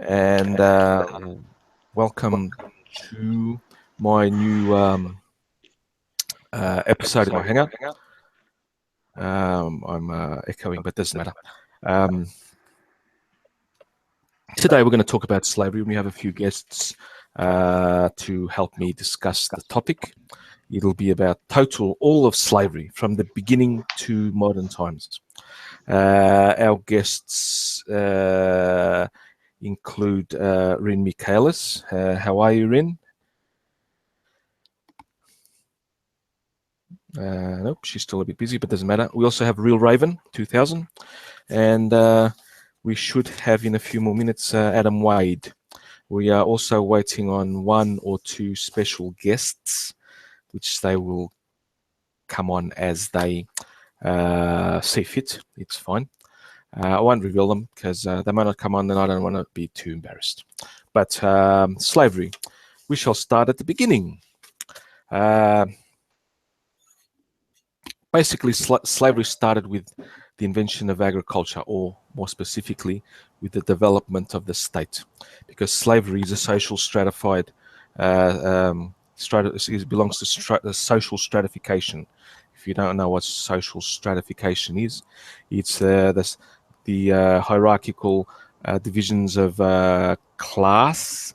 and welcome to my new episode of my Hangout. I'm echoing, but doesn't matter. Today we're going to talk about slavery. We have a few guests to help me discuss the topic. It'll be about all of slavery from the beginning to modern times. Our guests include Rin Michaelis. How are you, Rin? Nope, she's still a bit busy, but doesn't matter. We also have Real Raven 2000, and we should have in a few more minutes Adam Wade. We are also waiting on one or two special guests, which they will come on as they see fit. It's fine. I won't reveal them because they might not come on, and I don't want to be too embarrassed. But slavery, we shall start at the beginning. Basically, slavery started with the invention of agriculture, or more specifically, with the development of the state, because slavery is a social stratified, it belongs to social stratification. If you don't know what social stratification is, it's the hierarchical divisions of class,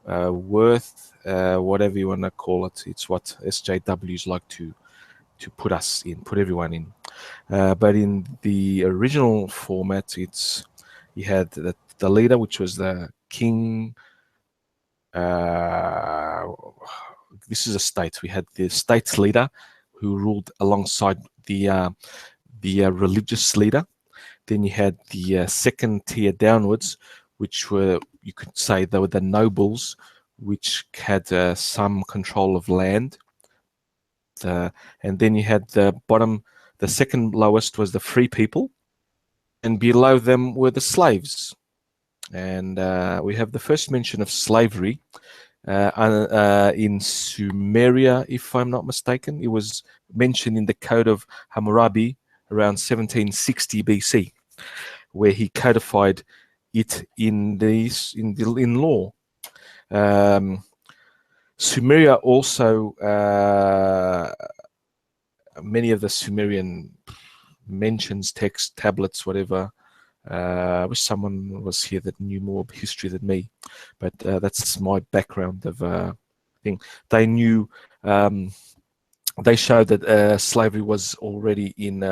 worth, whatever you want to call it. It's what SJWs like to put everyone in. But in the original format, you had the leader, which was the king. This is a state. We had the state's leader, who ruled alongside the religious leader. Then you had the second tier downwards, which were, you could say, they were the nobles, which had some control of land. And then you had the bottom, the second lowest was the free people, and below them were the slaves. And we have the first mention of slavery in Sumeria, if I'm not mistaken. It was mentioned in the Code of Hammurabi around 1760 BC, where he codified it in law. Sumeria also, many of the Sumerian mentions, text, tablets, whatever. I wish someone was here that knew more history than me, but that's my background of thing. They knew, they showed that slavery was already in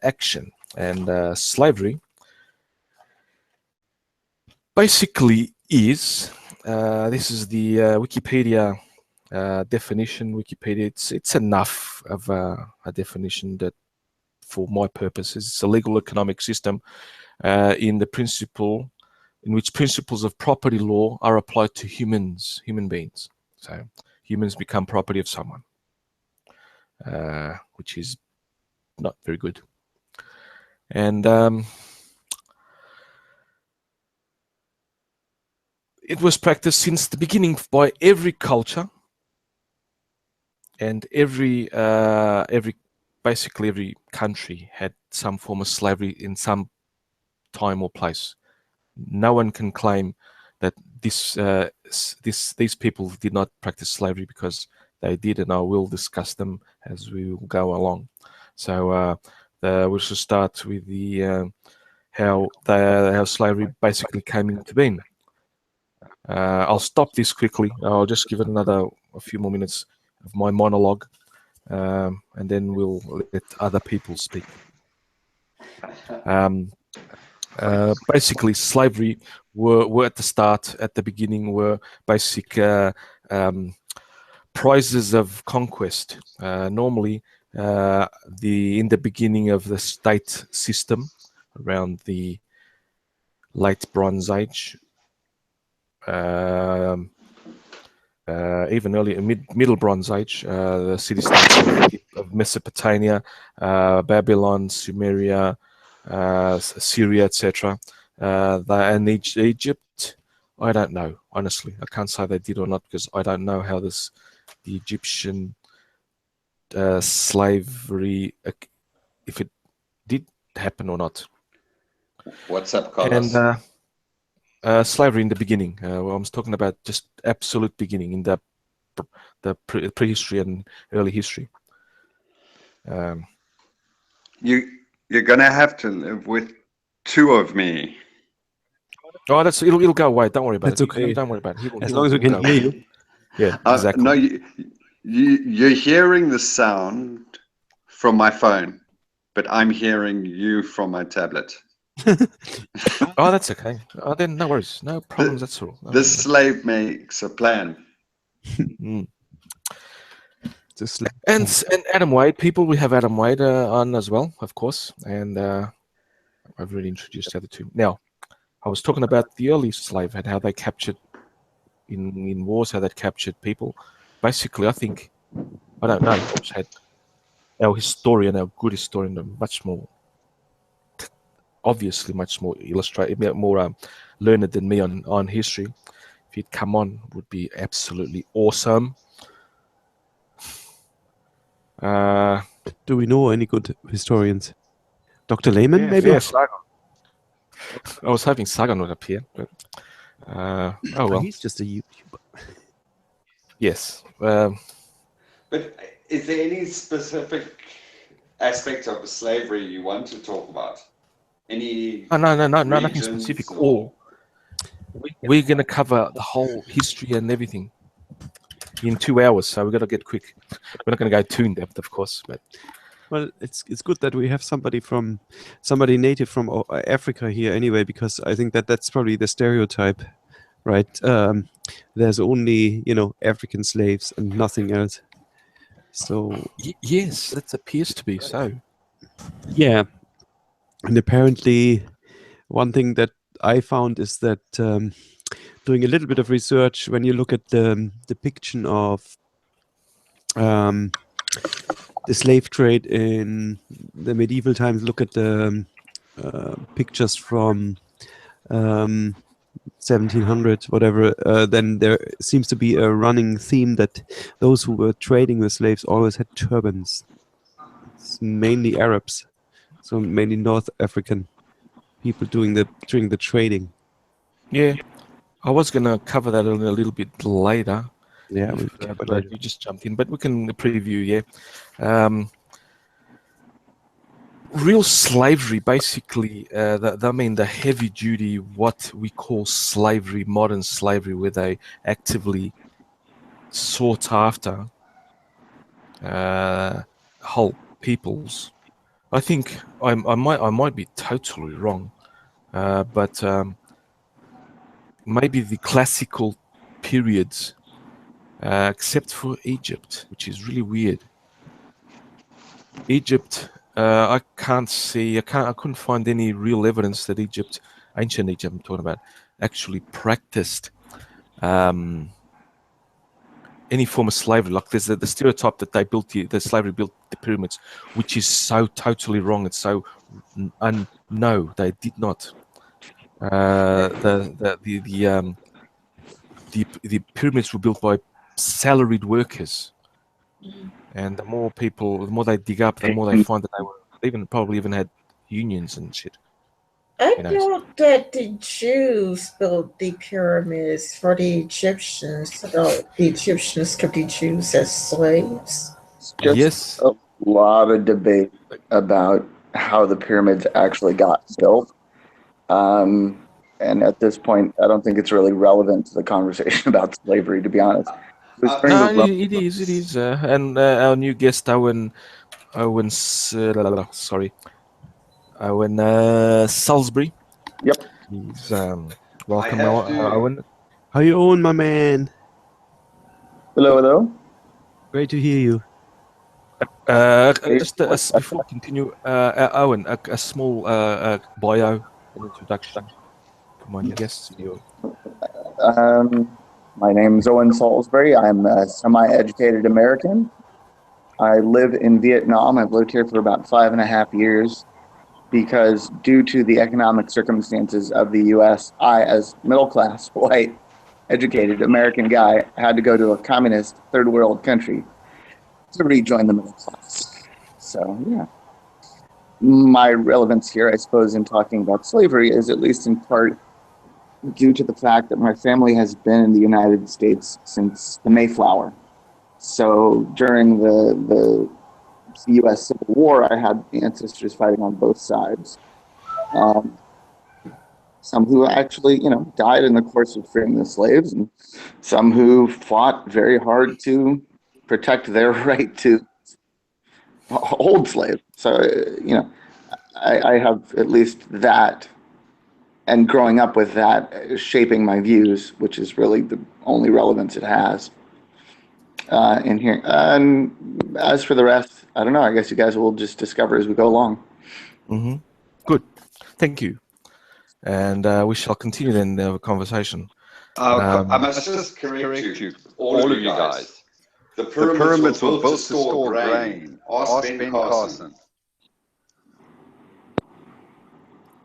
action, and slavery basically is. This is the Wikipedia definition. Wikipedia. It's enough of a definition that, for my purposes, it's a legal economic system in which principles of property law are applied to human beings. So humans become property of someone, which is not very good. And it was practiced since the beginning by every culture, and basically every country had some form of slavery in some time or place. No one can claim that these people did not practice slavery, because they did, and I will discuss them as we will go along. So we should start with the how slavery basically came into being. I'll stop this quickly. I'll just give it a few more minutes of my monologue, and then we'll let other people speak. Basically, slavery were at the beginning, were basic prizes of conquest. Normally, in the beginning of the state system, around the late Bronze Age, even earlier, Middle Bronze Age, the city-states of Mesopotamia, Babylon, Sumeria, Syria, etc., and Egypt. I don't know, honestly. I can't say they did or not, because I don't know how the Egyptian slavery, if it did happen or not. What's up, Carlos? Slavery in the beginning. I was talking about just absolute beginning in the prehistory and early history. You're gonna have to live with two of me. Oh, it'll go away. Don't worry about That's it. okay. Don't worry about it. As long as we can Go hear away. you. Yeah, No, exactly. you're hearing the sound from my phone, but I'm hearing you from my tablet. Oh, that's okay. Oh, then no worries. No problems. That's all. The slave makes a plan. Mm. Just like And Adam Wade, people, we have Adam Wade on as well, of course. And I've already introduced the other two. Now, I was talking about the early slave and how they captured in wars, how they captured people. Basically, I think, I don't know, I wish I had our historian, our good historian, much more, obviously much more more learned than me on history. If he'd come on, would be absolutely awesome. do we know any good historians? Dr. Lehman, maybe? Yeah, Sagan. I was hoping Sagan would appear, but oh well. He's just a YouTuber. Yes. But is there any specific aspect of slavery you want to talk about? Any No, nothing regions specific. or- We're going to cover the whole history and everything in 2 hours, so we've got to get quick. We're not going to go too in depth, of course, but Well, it's good that we have somebody native from Africa here anyway, because I think that's probably the stereotype, right? There's only African slaves and nothing else. So yes, that appears to be so. yeah, and apparently one thing that I found is that doing a little bit of research, when you look at the depiction of the slave trade in the medieval times, look at the pictures from 1700, whatever, then there seems to be a running theme that those who were trading with slaves always had turbans. It's mainly Arabs, so mainly North African people doing the trading. Yeah, I was going to cover that a little bit later. Yeah, If, we'll cover later. you just jumped in, but we can preview. Yeah, real slavery, basically. I mean, the heavy duty, what we call slavery, modern slavery, where they actively sought after whole peoples. I think I might be totally wrong, but maybe the classical periods, except for Egypt, which is really weird. Egypt, I couldn't find any real evidence that Egypt, ancient Egypt, I'm talking about, actually practiced any form of slavery. Like there's the stereotype that the slavery built the pyramids, which is so totally wrong. It's so no, they did not. The pyramids were built by salaried workers, and the more they dig up, the more they find that they were probably even had unions and shit. I thought that the Jews built the pyramids for the Egyptians, so the Egyptians kept the Jews as slaves. Just Yes. a lot of debate about how the pyramids actually got built. And at this point, I don't think it's really relevant to the conversation about slavery, to be honest. No, it is. And our new guest, Owen Salisbury. Yep. He's welcome, Owen. How you on, my man? Hello, hello. Great to hear you. Just before we continue, Owen, a small bio, an introduction for my new guests. My name is Owen Salisbury. I'm a semi-educated American. I live in Vietnam. I've lived here for about 5.5 years because due to the economic circumstances of the U.S., I, as middle-class, white, educated American guy, had to go to a communist third world country to rejoin the middle class. So, yeah. My relevance here, I suppose, in talking about slavery is at least in part due to the fact that my family has been in the United States since the Mayflower. So during the U.S. Civil War, I had ancestors fighting on both sides. Some who actually, died in the course of freeing the slaves, and some who fought very hard to protect their right to hold slaves. So, I have at least that, and growing up with that shaping my views, which is really the only relevance it has in here. And as for the rest, I don't know. I guess you guys will just discover as we go along. Mm-hmm. Good. Thank you. And we shall continue then the conversation. I must just correct you, all of you guys. The pyramids were built to store grain. Ask Ben Carson.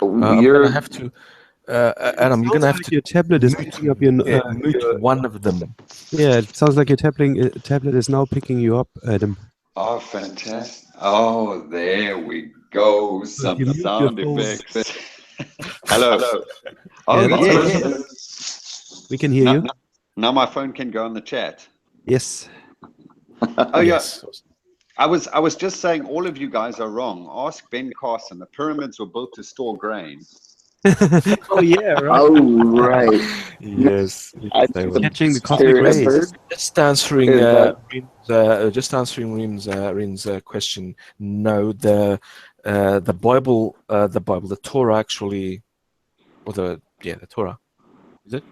I'm going to have to, Adam, you're going to have to your tablet is picking up your mute one of them. Yeah, it sounds like your tablet is now picking you up, Adam. Oh, fantastic. Oh, there we go. Some sound effects. Hello. Oh, yes. We can hear you. Now my phone can go on the chat. Yes. Oh, yes. I was just saying all of you guys are wrong. Ask Ben Carson. The pyramids were built to store grain. Oh, yeah, right. Oh, right. Yes. Catching the cosmic rays. Just answering Rin's question. No, the Bible, the Torah actually, or the Torah, is it?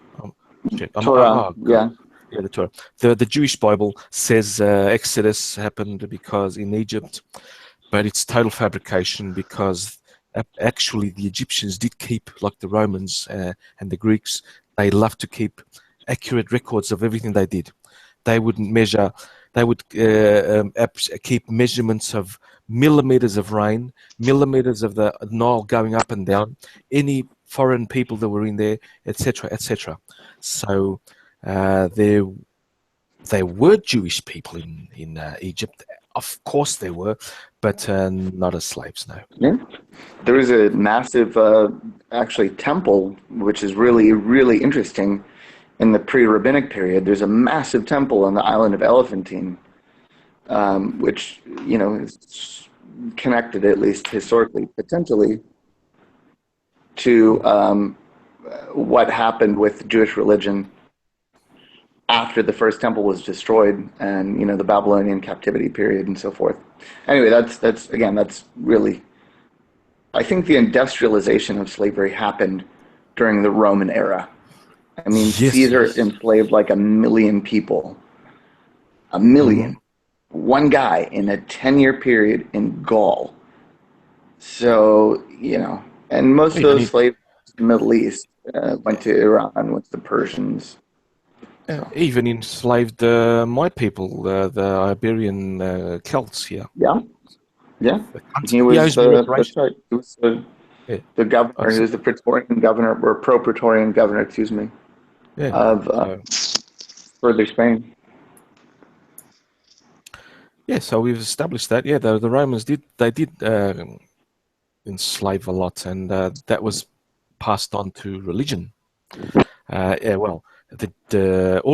Torah, yeah. Yeah, the Torah. The Jewish Bible says Exodus happened because in Egypt, but it's total fabrication because actually the Egyptians did keep, like the Romans and the Greeks, they loved to keep accurate records of everything they did. They wouldn't measure, they would keep measurements of millimeters of rain, millimeters of the Nile going up and down, any foreign people that were in there, etc., etc. So there were Jewish people in Egypt. Of course there were, but not as slaves, no. Yeah. There is a massive, actually, temple, which is really, really interesting. In the pre-rabbinic period, there's a massive temple on the island of Elephantine, which, is connected, at least historically, potentially, to what happened with Jewish religion after the first temple was destroyed, and the Babylonian captivity period and so forth. Anyway, that's really, I think the industrialization of slavery happened during the Roman era. I mean, Yes, Caesar yes. enslaved like 1 million people. 1 million. One guy in a 10-year period in Gaul. So, and most of those slaves in the Middle East went to Iran with the Persians. So. Even enslaved my people, the Iberian Celts here. Yeah. He was that's right. He was the governor. He was the Praetorian governor, or pro-Praetorian governor, excuse me, of further Spain. Yeah, so we've established that. Yeah, the Romans did enslave a lot, and that was passed on to religion. All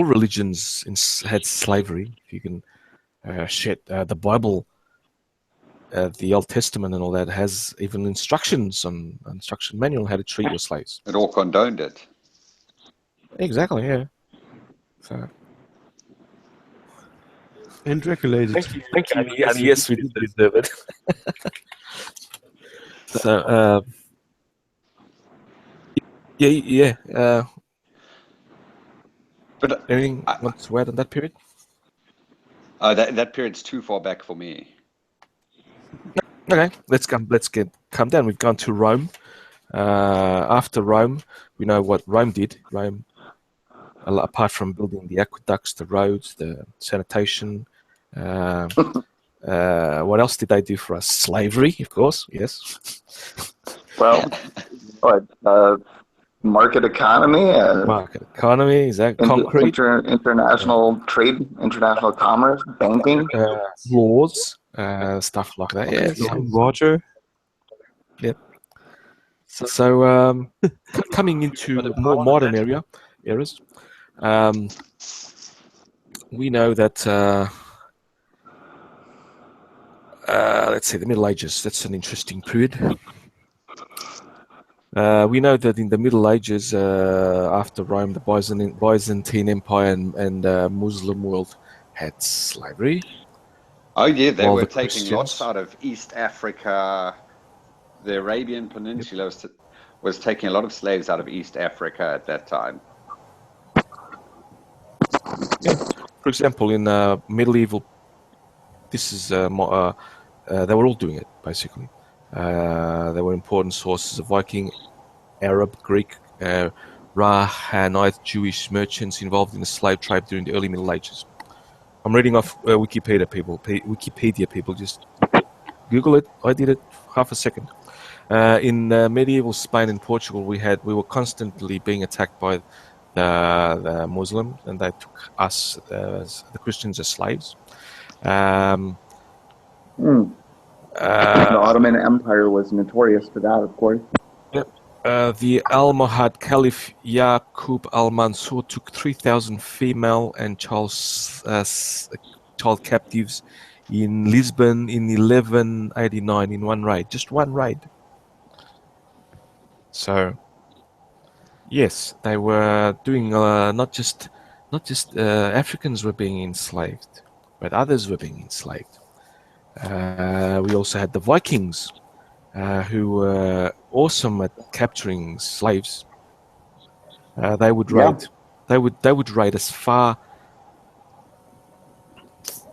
religions had slavery. If you can the Bible, the Old Testament and all that has even instructions on instruction manual how to treat your slaves. It all condoned it. Exactly, yeah. So. And regulated. Thank you. And yes, we did deserve it. So, yeah. But anything want to add on that period? That period's too far back for me. Okay, let's come down. We've gone to Rome. After Rome, we know what Rome did. Rome, apart from building the aqueducts, the roads, the sanitation, what else did they do for us? Slavery, of course. Yes. Well, market economy. Market economy, exactly. Concrete. International trade, international commerce, banking. Laws, stuff like that. Yeah. Water. Yep. So coming into more modern eras, we know that let's say the Middle Ages. That's an interesting period. We know that in the Middle Ages, after Rome, the Byzantine Empire and Muslim world had slavery. Oh yeah, they While were the taking lots Christians- out of East Africa. The Arabian Peninsula was taking a lot of slaves out of East Africa at that time. For example, in medieval, this is they were all doing it basically. They were important sources of Viking, Arab, Greek, Rahanite Jewish merchants involved in the slave trade during the early Middle Ages. I'm reading off Wikipedia, people. Just Google it. I did it half a second. In medieval Spain and Portugal, we were constantly being attacked by the Muslims, and they took us, the Christians, as slaves. The Ottoman Empire was notorious for that, of course. The Almohad Caliph Yaqub al-Mansur took 3,000 female and child captives in Lisbon in 1189 in one raid. Just one raid. So, yes, they were doing not just Africans were being enslaved, but others were being enslaved. We also had the Vikings, who were awesome at capturing slaves. They would raid. They would raid as far.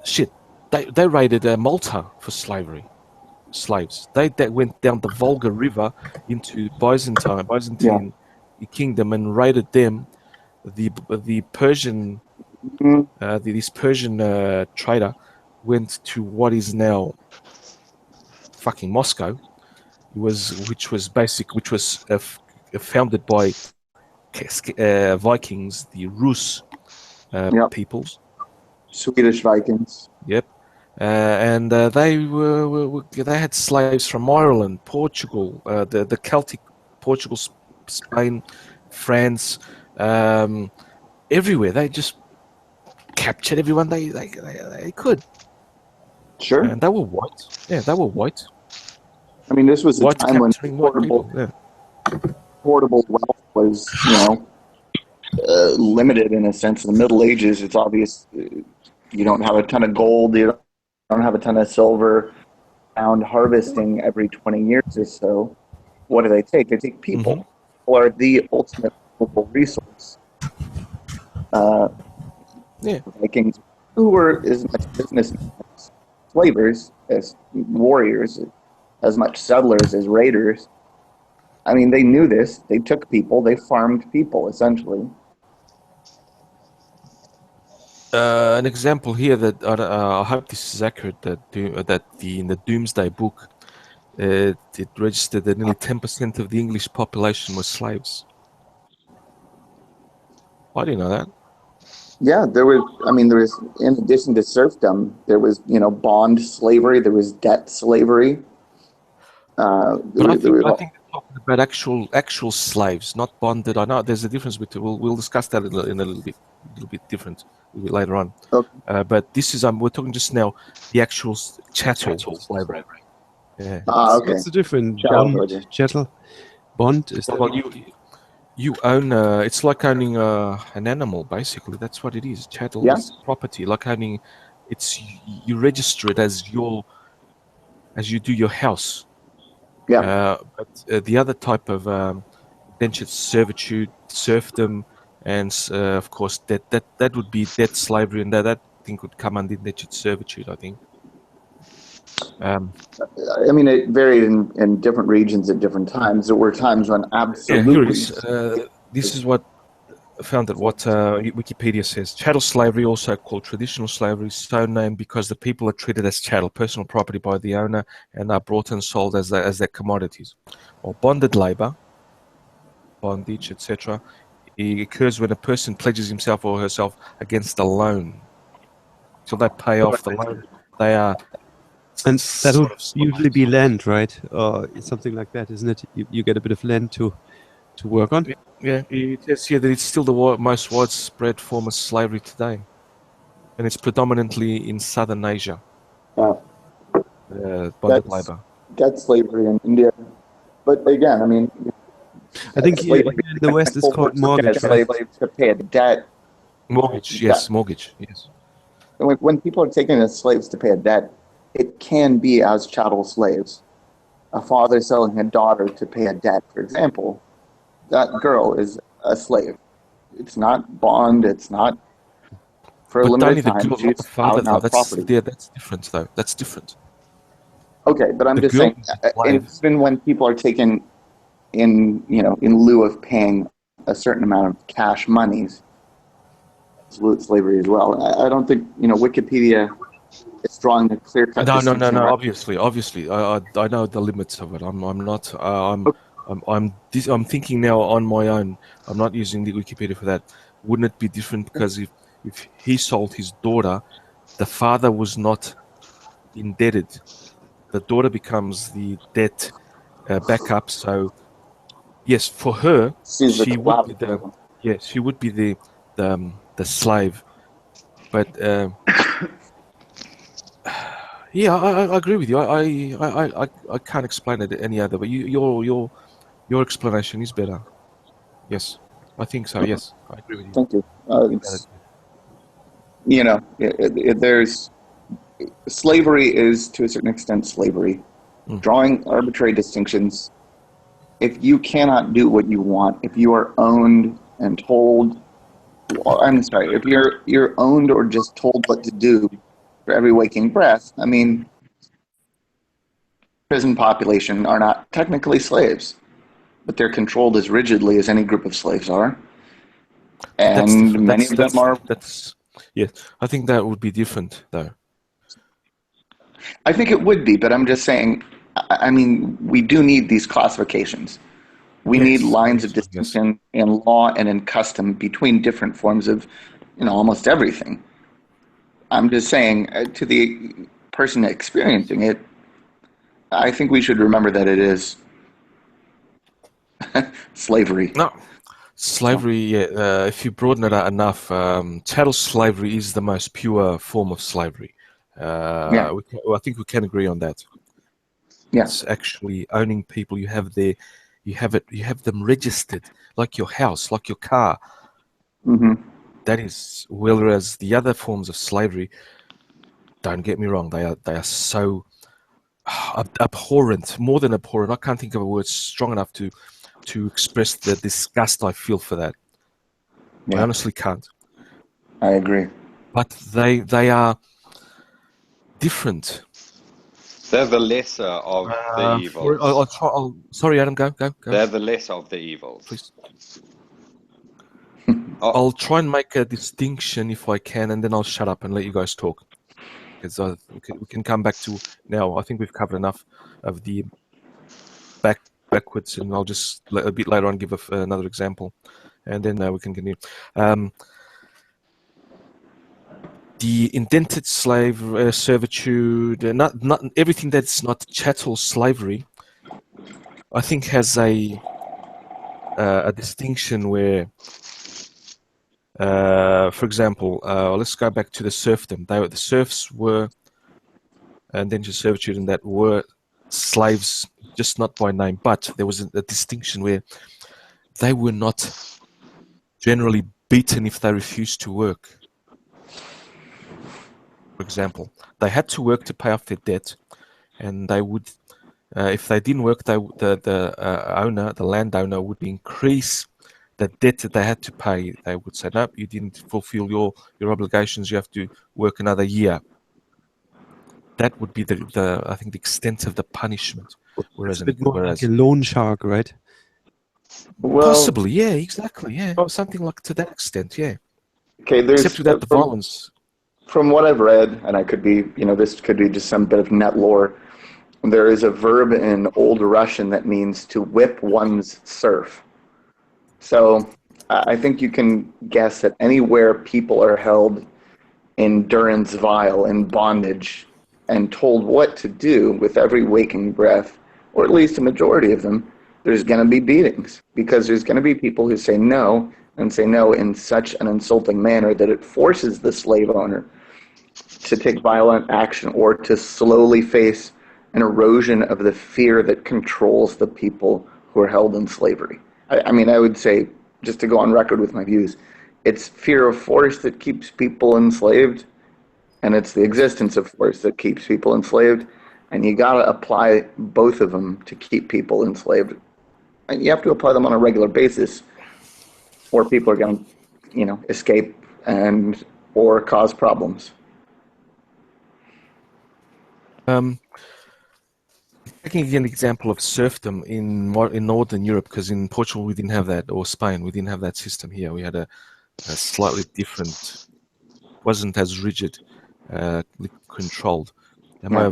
Shit, they raided Malta for slaves. They went down the Volga River into Byzantine kingdom and raided them. The Persian this Persian trader went to what is now fucking Moscow. Which was founded by Vikings, the Rus peoples. Swedish Vikings. Yep, and they had slaves from Ireland, Portugal, the Celtic, Portugal, Spain, France, everywhere. They just captured everyone they could. Sure. And they were white. Yeah, they were white. I mean, this was a time when portable wealth was, limited in a sense. In the Middle Ages, it's obvious you don't have a ton of gold, you don't have a ton of silver. Found harvesting every 20 years or so. What do they take? They take people. Mm-hmm. People are the ultimate renewable resource. Vikings, who were as much business as slavers, as warriors, as much settlers as raiders. I mean, they knew this. They took people. They farmed people, essentially. An example here that I hope this is accurate. In the Doomsday Book, it registered that nearly 10% of the English population were slaves. I didn't know that. Yeah, there was, in addition to serfdom, there was, bond slavery. There was debt slavery. I think they're talking about actual slaves, not bonded. I know there's a difference between. We'll discuss that in a little bit different later on. Okay. But this is we're talking just now the actual chattel slavery. Yeah. Okay. What's the difference? Chattel. Bond is that? Well, you own. It's like owning an animal, basically. That's what it is. Chattel is property, like owning. You register it as you do your house. Yeah. But the other type of indentured servitude, serfdom, and of course that would be debt slavery, and that thing would come under indentured servitude, I think. It varied in different regions at different times. There were times when absolutely. This is what I found that what Wikipedia says. Chattel slavery, also called traditional slavery, is so named because the people are treated as chattel, personal property by the owner, and are bought and sold as their commodities. Or bonded labor, bondage, etc. It occurs when a person pledges himself or herself against a loan. So they pay off the loan. They are And that would sort of usually be land, right? Or something like that, isn't it? You get a bit of land to work on. Yeah, it says here that it's still the most widespread form of slavery today, and it's predominantly in southern Asia. Bonded labor. That's slavery in India. But again, I mean, I think here slavery in the West it's called mortgage, right? slaves to pay a debt. Mortgage, yes, mortgage, yes. When people are taken as slaves to pay a debt, it can be as chattel slaves. A father selling a daughter to pay a debt, for example, that girl is a slave. It's not bond. It's not for a But limited Danny, the time. girl, not the She's father, out though. property. That's different, though. That's different. Okay, but I'm The just girl saying, is a slave. even when people are taken in lieu of paying a certain amount of cash monies, absolute slavery as well. I don't think Wikipedia is drawing a clear-cut No. distinction. Obviously, I know the limits of it. I'm not. I'm thinking now on my own. I'm not using the Wikipedia for that. Wouldn't it be different because if he sold his daughter, the father was not indebted. The daughter becomes the debt backup. So yes, for her, She's the she would be collateral. she would be the slave. But yeah, I agree with you. I can't explain it any other. But your explanation is better. Yes, I think so. Yes, I agree with you. Thank you. There's slavery is to a certain extent slavery. Drawing arbitrary distinctions. If you cannot do what you want, if you are owned and told, I'm sorry, if you're owned or just told what to do for every waking breath, I mean, prison population are not technically slaves, but they're controlled as rigidly as any group of slaves are. And many of them are. Yes, I think that would be different, though. I think it would be, but I'm just saying, I mean, we do need these classifications. We need lines of distinction in law and in custom between different forms of, almost everything. I'm just saying, to the person experiencing it, I think we should remember that it is slavery. No, slavery. Yeah, if you broaden it out enough, chattel slavery is the most pure form of slavery. I think we can agree on that. Yeah. It's actually owning people. You have them registered, like your house, like your car. Mm-hmm. That is, whereas the other forms of slavery, don't get me wrong, they are so abhorrent, more than abhorrent. I can't think of a word strong enough to express the disgust I feel for that. Yeah. I honestly can't. I agree. But they are different. They're the lesser of the evils. Sorry, Adam, go. They're the lesser of the evils. Please. I'll try and make a distinction if I can, and then I'll shut up and let you guys talk. Because we can come back to now. I think we've covered enough of the backwards, and I'll just a bit later on give another example, and then we can continue. The indented slave servitude, not everything that's not chattel slavery, I think has a distinction where, for example, let's go back to the serfdom. The serfs were indentured servitude, and that were slaves, just not by name, but there was a distinction where they were not generally beaten if they refused to work. For example, they had to work to pay off their debt, and they would, if they didn't work, the landowner would increase the debt that they had to pay. They would say, "Nope, you didn't fulfill your obligations. You have to work another year." That would be I think the extent of the punishment. Whereas, it's a bit more like a loan shark, right? Well, possibly, yeah, exactly, yeah, something like to that extent, yeah. Okay, except without the violence. From what I've read, and I could be, this could be just some bit of net lore. There is a verb in Old Russian that means to whip one's serf. So I think you can guess that anywhere people are held in durance vile, in bondage, and told what to do with every waking breath, or at least a majority of them, there's going to be beatings, because there's going to be people who say no, and say no in such an insulting manner that it forces the slave owner to take violent action or to slowly face an erosion of the fear that controls the people who are held in slavery. I mean, I would say, just to go on record with my views, it's fear of force that keeps people enslaved, and it's the existence of force that keeps people enslaved, and you got to apply both of them to keep people enslaved. And you have to apply them on a regular basis, or people are going to, escape and or cause problems. Taking an example of serfdom in Northern Europe, because in Portugal we didn't have that, or Spain we didn't have that system here. We had a slightly different, wasn't as rigid, controlled. They may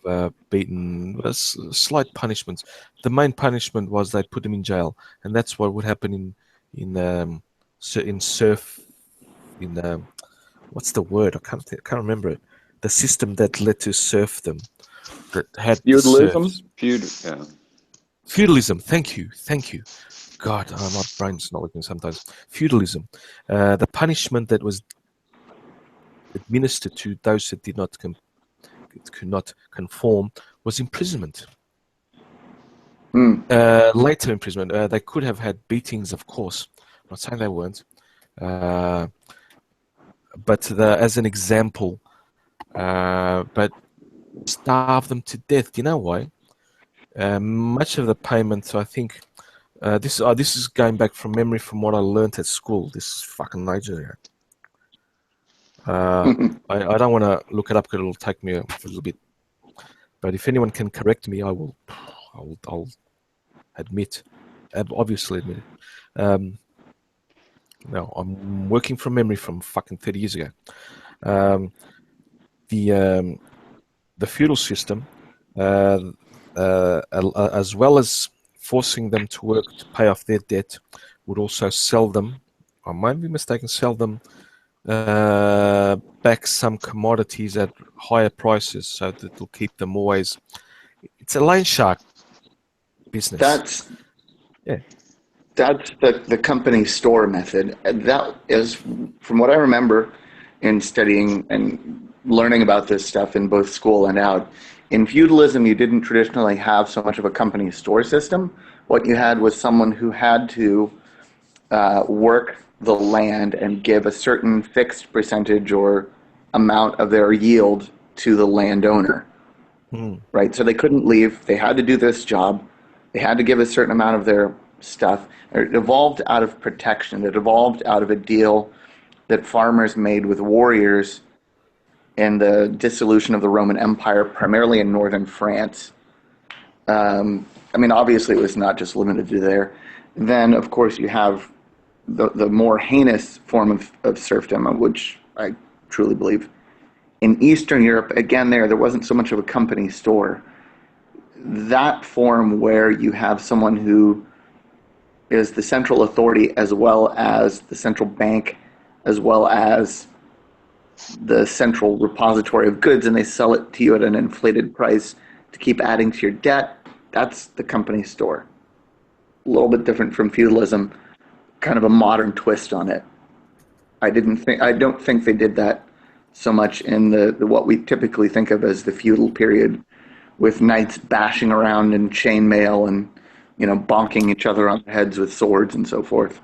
have beaten slight punishments. The main punishment was they put them in jail, and that's what would happen in what's the word? I can't remember it. The system that led to serfdom, that had Feudalism. Feudalism. Thank you. God, my brain's not working sometimes. Feudalism. The punishment that was administered to those that could not conform was imprisonment. Later imprisonment. They could have had beatings, of course. I'm not saying they weren't. But as an example, but starve them to death. Do you know why? Much of the payments, I think, this is going back from memory from what I learned at school. This is fucking Nigeria. I don't want to look it up because it'll take me a little bit. But if anyone can correct me, I'll obviously admit it. No, I'm working from memory from fucking 30 years ago. The feudal system, as well as forcing them to work to pay off their debt, would also sell them, I might be mistaken, sell them back some commodities at higher prices, so that it'll keep them always. It's a loan shark business. That's the company store method. That is, from what I remember in studying and learning about this stuff in both school and out, in feudalism, you didn't traditionally have so much of a company store system. What you had was someone who had to work the land and give a certain fixed percentage or amount of their yield to the landowner. Right? So they couldn't leave. They had to do this job. They had to give a certain amount of their stuff. It evolved out of protection. It evolved out of a deal that farmers made with warriors in the dissolution of the Roman Empire, primarily in northern France. I mean, obviously, it was not just limited to there. Then, of course, you have the more heinous form of serfdom, which I truly believe. In Eastern Europe, again, there wasn't so much of a company store. That form where you have someone who is the central authority as well as the central bank, as well as the central repository of goods, and they sell it to you at an inflated price to keep adding to your debt, that's the company store. A little bit different from feudalism, kind of a modern twist on it. I don't think they did that so much in the what we typically think of as the feudal period, with knights bashing around in chainmail and bonking each other on the heads with swords and so forth.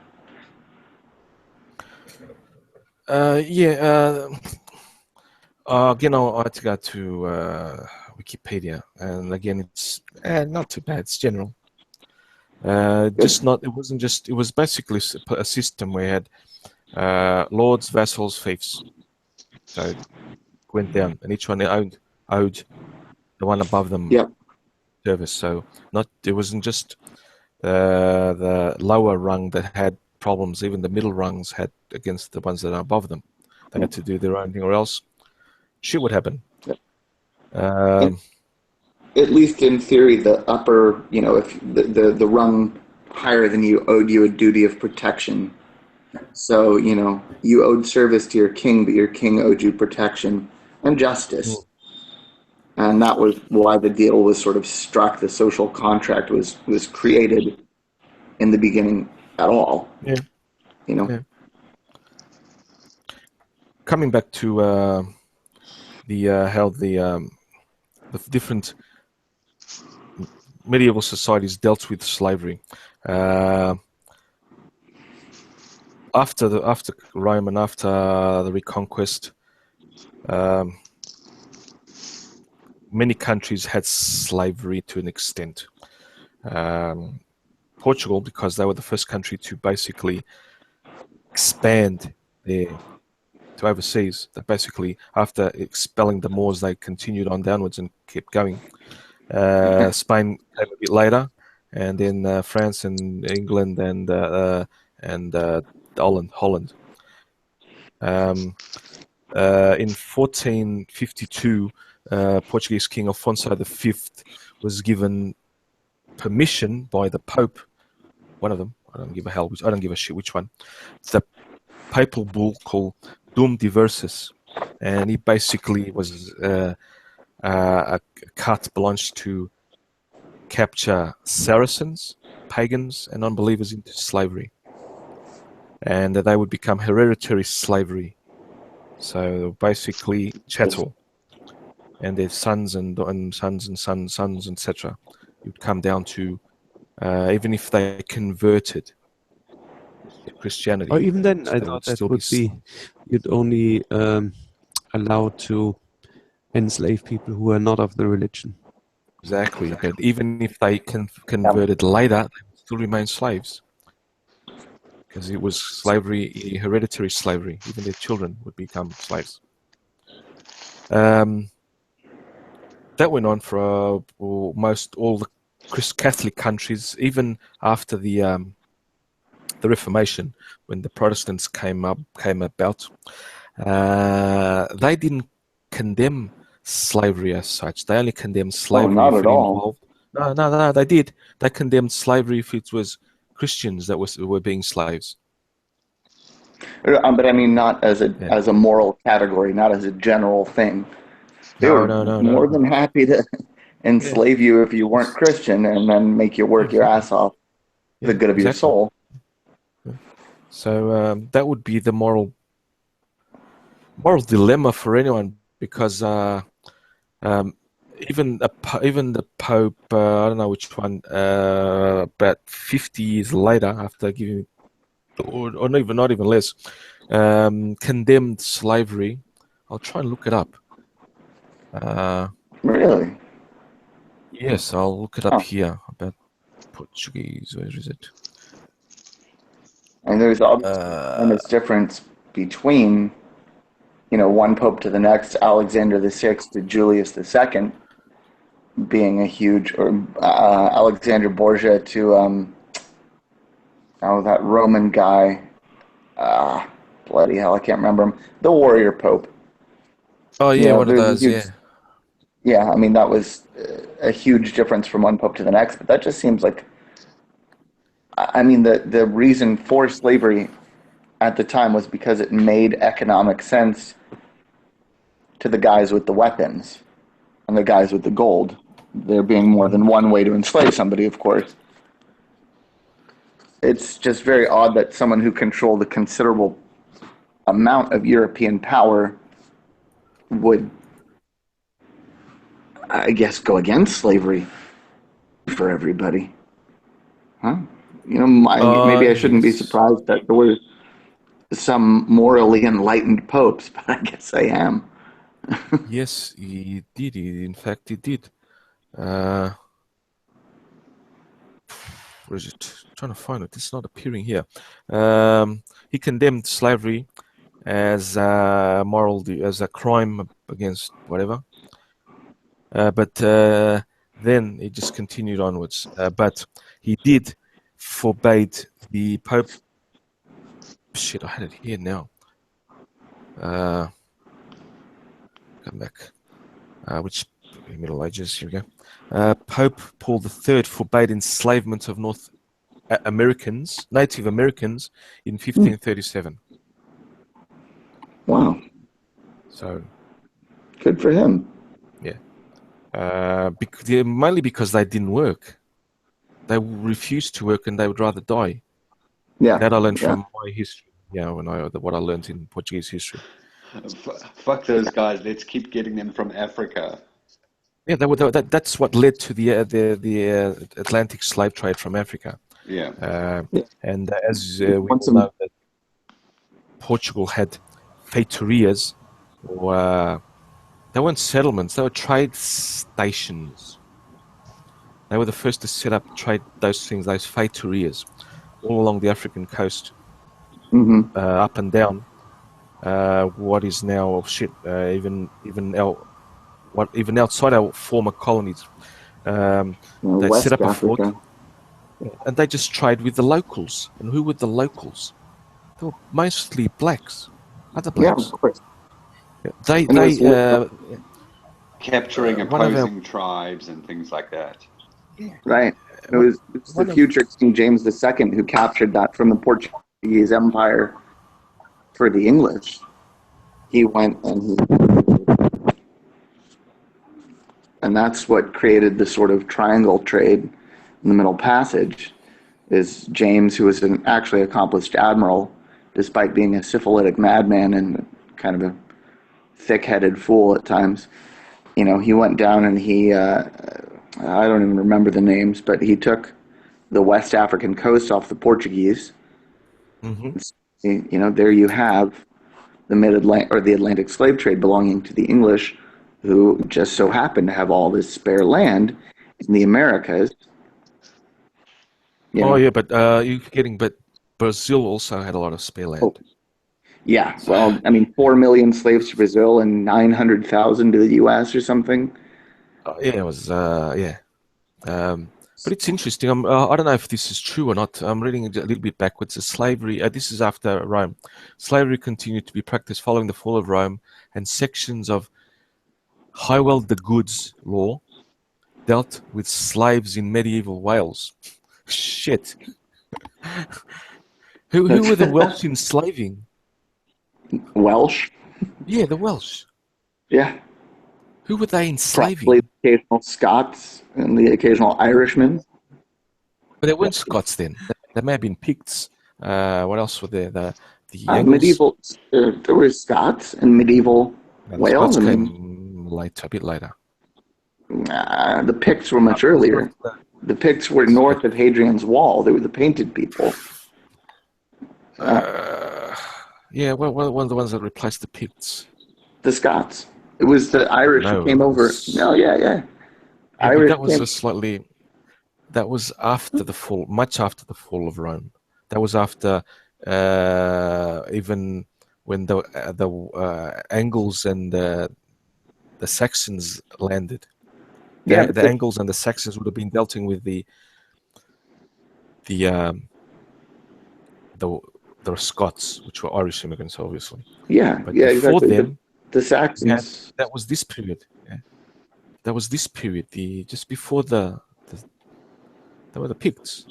Again, I had to go to Wikipedia, and again, it's not too bad. It's general. It was basically a system where you had lords, vassals, fiefs. So it went down, and each one owed the one above them service. So it wasn't just the lower rung that had problems. Even the middle rungs had against the ones that are above them. They had to do their own thing, or else shit would happen. At least in theory, the upper, if the rung higher than you owed you a duty of protection. So, you owed service to your king, but your king owed you protection and justice. and that was why the deal was sort of struck. The social contract was created in the beginning at all. Yeah. You know. Yeah. Coming back to how the different medieval societies dealt with slavery. After Rome and after the Reconquest, many countries had slavery to an extent. Portugal, because they were the first country to basically expand to overseas. That basically, after expelling the Moors, they continued on downwards and kept going. Spain came a bit later, and then France and England and Holland. In 1452, Portuguese King Afonso V was given permission by the Pope. One of them. I don't give a shit which one. It's the papal bull called Dum Diversus, and he basically was a carte blanche to capture Saracens, pagans, and unbelievers into slavery, and they would become hereditary slavery. So basically, chattel, and their sons and sons and sons, etc. It would come down to even if they converted to Christianity. Or even then, I they thought that still would be you'd only allowed to enslave people who are not of the religion. Exactly, but even if they converted later, they would still remain slaves. Because it was slavery, hereditary slavery. Even their children would become slaves. That went on for almost all the Catholic countries, even after the Reformation, when the Protestants came about. They didn't condemn slavery as such. They only condemned slavery not if at it all. involved. No, they did. They condemned slavery if it was Christians that were being slaves. But I mean, not as a moral category, not as a general thing. They were more than happy to enslave you if you weren't Christian, and then make you work your ass off for the good of your soul. So that would be the moral dilemma for anyone, because even the Pope, I don't know which one, about 50 years later, after giving, or not even less, condemned slavery. I'll try and look it up. Really? Yes, I'll look it up here about Portuguese. Where is it? And there's obvious difference between, one pope to the next, Alexander VI to Julius II, being a huge, or Alexander Borgia to that Roman guy. Bloody hell, I can't remember him. The warrior pope. Oh yeah, one of those. Yeah, I mean, that was a huge difference from one pope to the next, but that just seems like, I mean, the reason for slavery at the time was because it made economic sense to the guys with the weapons and the guys with the gold. There being more than one way to enslave somebody, of course. It's just very odd that someone who controlled a considerable amount of European power would, I guess, go against slavery for everybody. Huh? Maybe I shouldn't be surprised that there were some morally enlightened popes, but I guess I am. Yes, he did. In fact, he did. Where is it? I'm trying to find it. It's not appearing here. He condemned slavery as a as a crime against whatever. But then it just continued onwards. But he did forbade the Pope. Shit, I had it here now. Come back. Which Middle Ages? Here we go. Pope Paul III forbade enslavement of Native Americans, in 1537. Wow. So good for him. Yeah. Mainly because they didn't work. They refused to work and they would rather die. Yeah. That I learned yeah. from my history. Yeah, what I learned in Portuguese history. Fuck those guys. Let's keep getting them from Africa. Yeah, that's what led to the Atlantic slave trade from Africa. Yeah. And as You we want all some- know, that Portugal had feitorias, or they weren't settlements; they were trade stations. They were the first to set up those feitorias, all along the African coast, Mhm. up and down. What is now even outside our former colonies. They West set up a fort, Africa. and they just trade with the locals. And who were the locals? They were mostly blacks, other Yeah, blacks. of course. They And it was Capturing one of our opposing tribes and things like that. right. It one, was the one of future King James II who captured that from the Portuguese Empire for the English. He went and that's what created the sort of triangle trade in the Middle Passage. Is James, who was an actually accomplished admiral, despite being a syphilitic madman and kind of a thick-headed fool at times. You know, he went down and I don't even remember the names, but he took the West African coast off the Portuguese. Mhm. You know, there you have the the Atlantic slave trade belonging to the English, who just so happened to have all this spare land in the Americas. You know? yeah, but you're forgetting. But Brazil also had a lot of spare land. Oh, yeah, well, I mean, 4 million slaves to Brazil and 900,000 to the U.S. or something. Yeah, it was yeah. But it's interesting. I don't know if this is true or not. I'm reading a little bit backwards. Slavery. This is after Rome. Slavery continued to be practiced following the fall of Rome, and sections of Hywel the Good's law dealt with slaves in medieval Wales. Shit. Who were the Welsh enslaving? Welsh? Yeah, the Welsh. Yeah. Who were they enslaving? Probably the occasional Scots and the occasional Irishmen. But they weren't Scots then. They may have been Picts. What else were there? The Angles. Medieval, there were Scots in medieval No, the Wales. Scots I mean, came later, a bit later. the Picts were much earlier. The Picts were north of Hadrian's Wall. They were the painted people. Yeah, well, one of the ones that replaced the Picts. The Scots. It was the Irish who No, came it over. was- No, yeah. Yeah, but Irish that was came. a slightly. That was after the fall, much after the fall of Rome. That was after even when the Angles and the Saxons landed. Yeah, The Angles and the Saxons would have been dealing with the Scots, which were Irish immigrants, obviously. yeah, But yeah, before exactly. them, The Saxons. that was this period. Yeah. That was this period. Just before there were the Picts,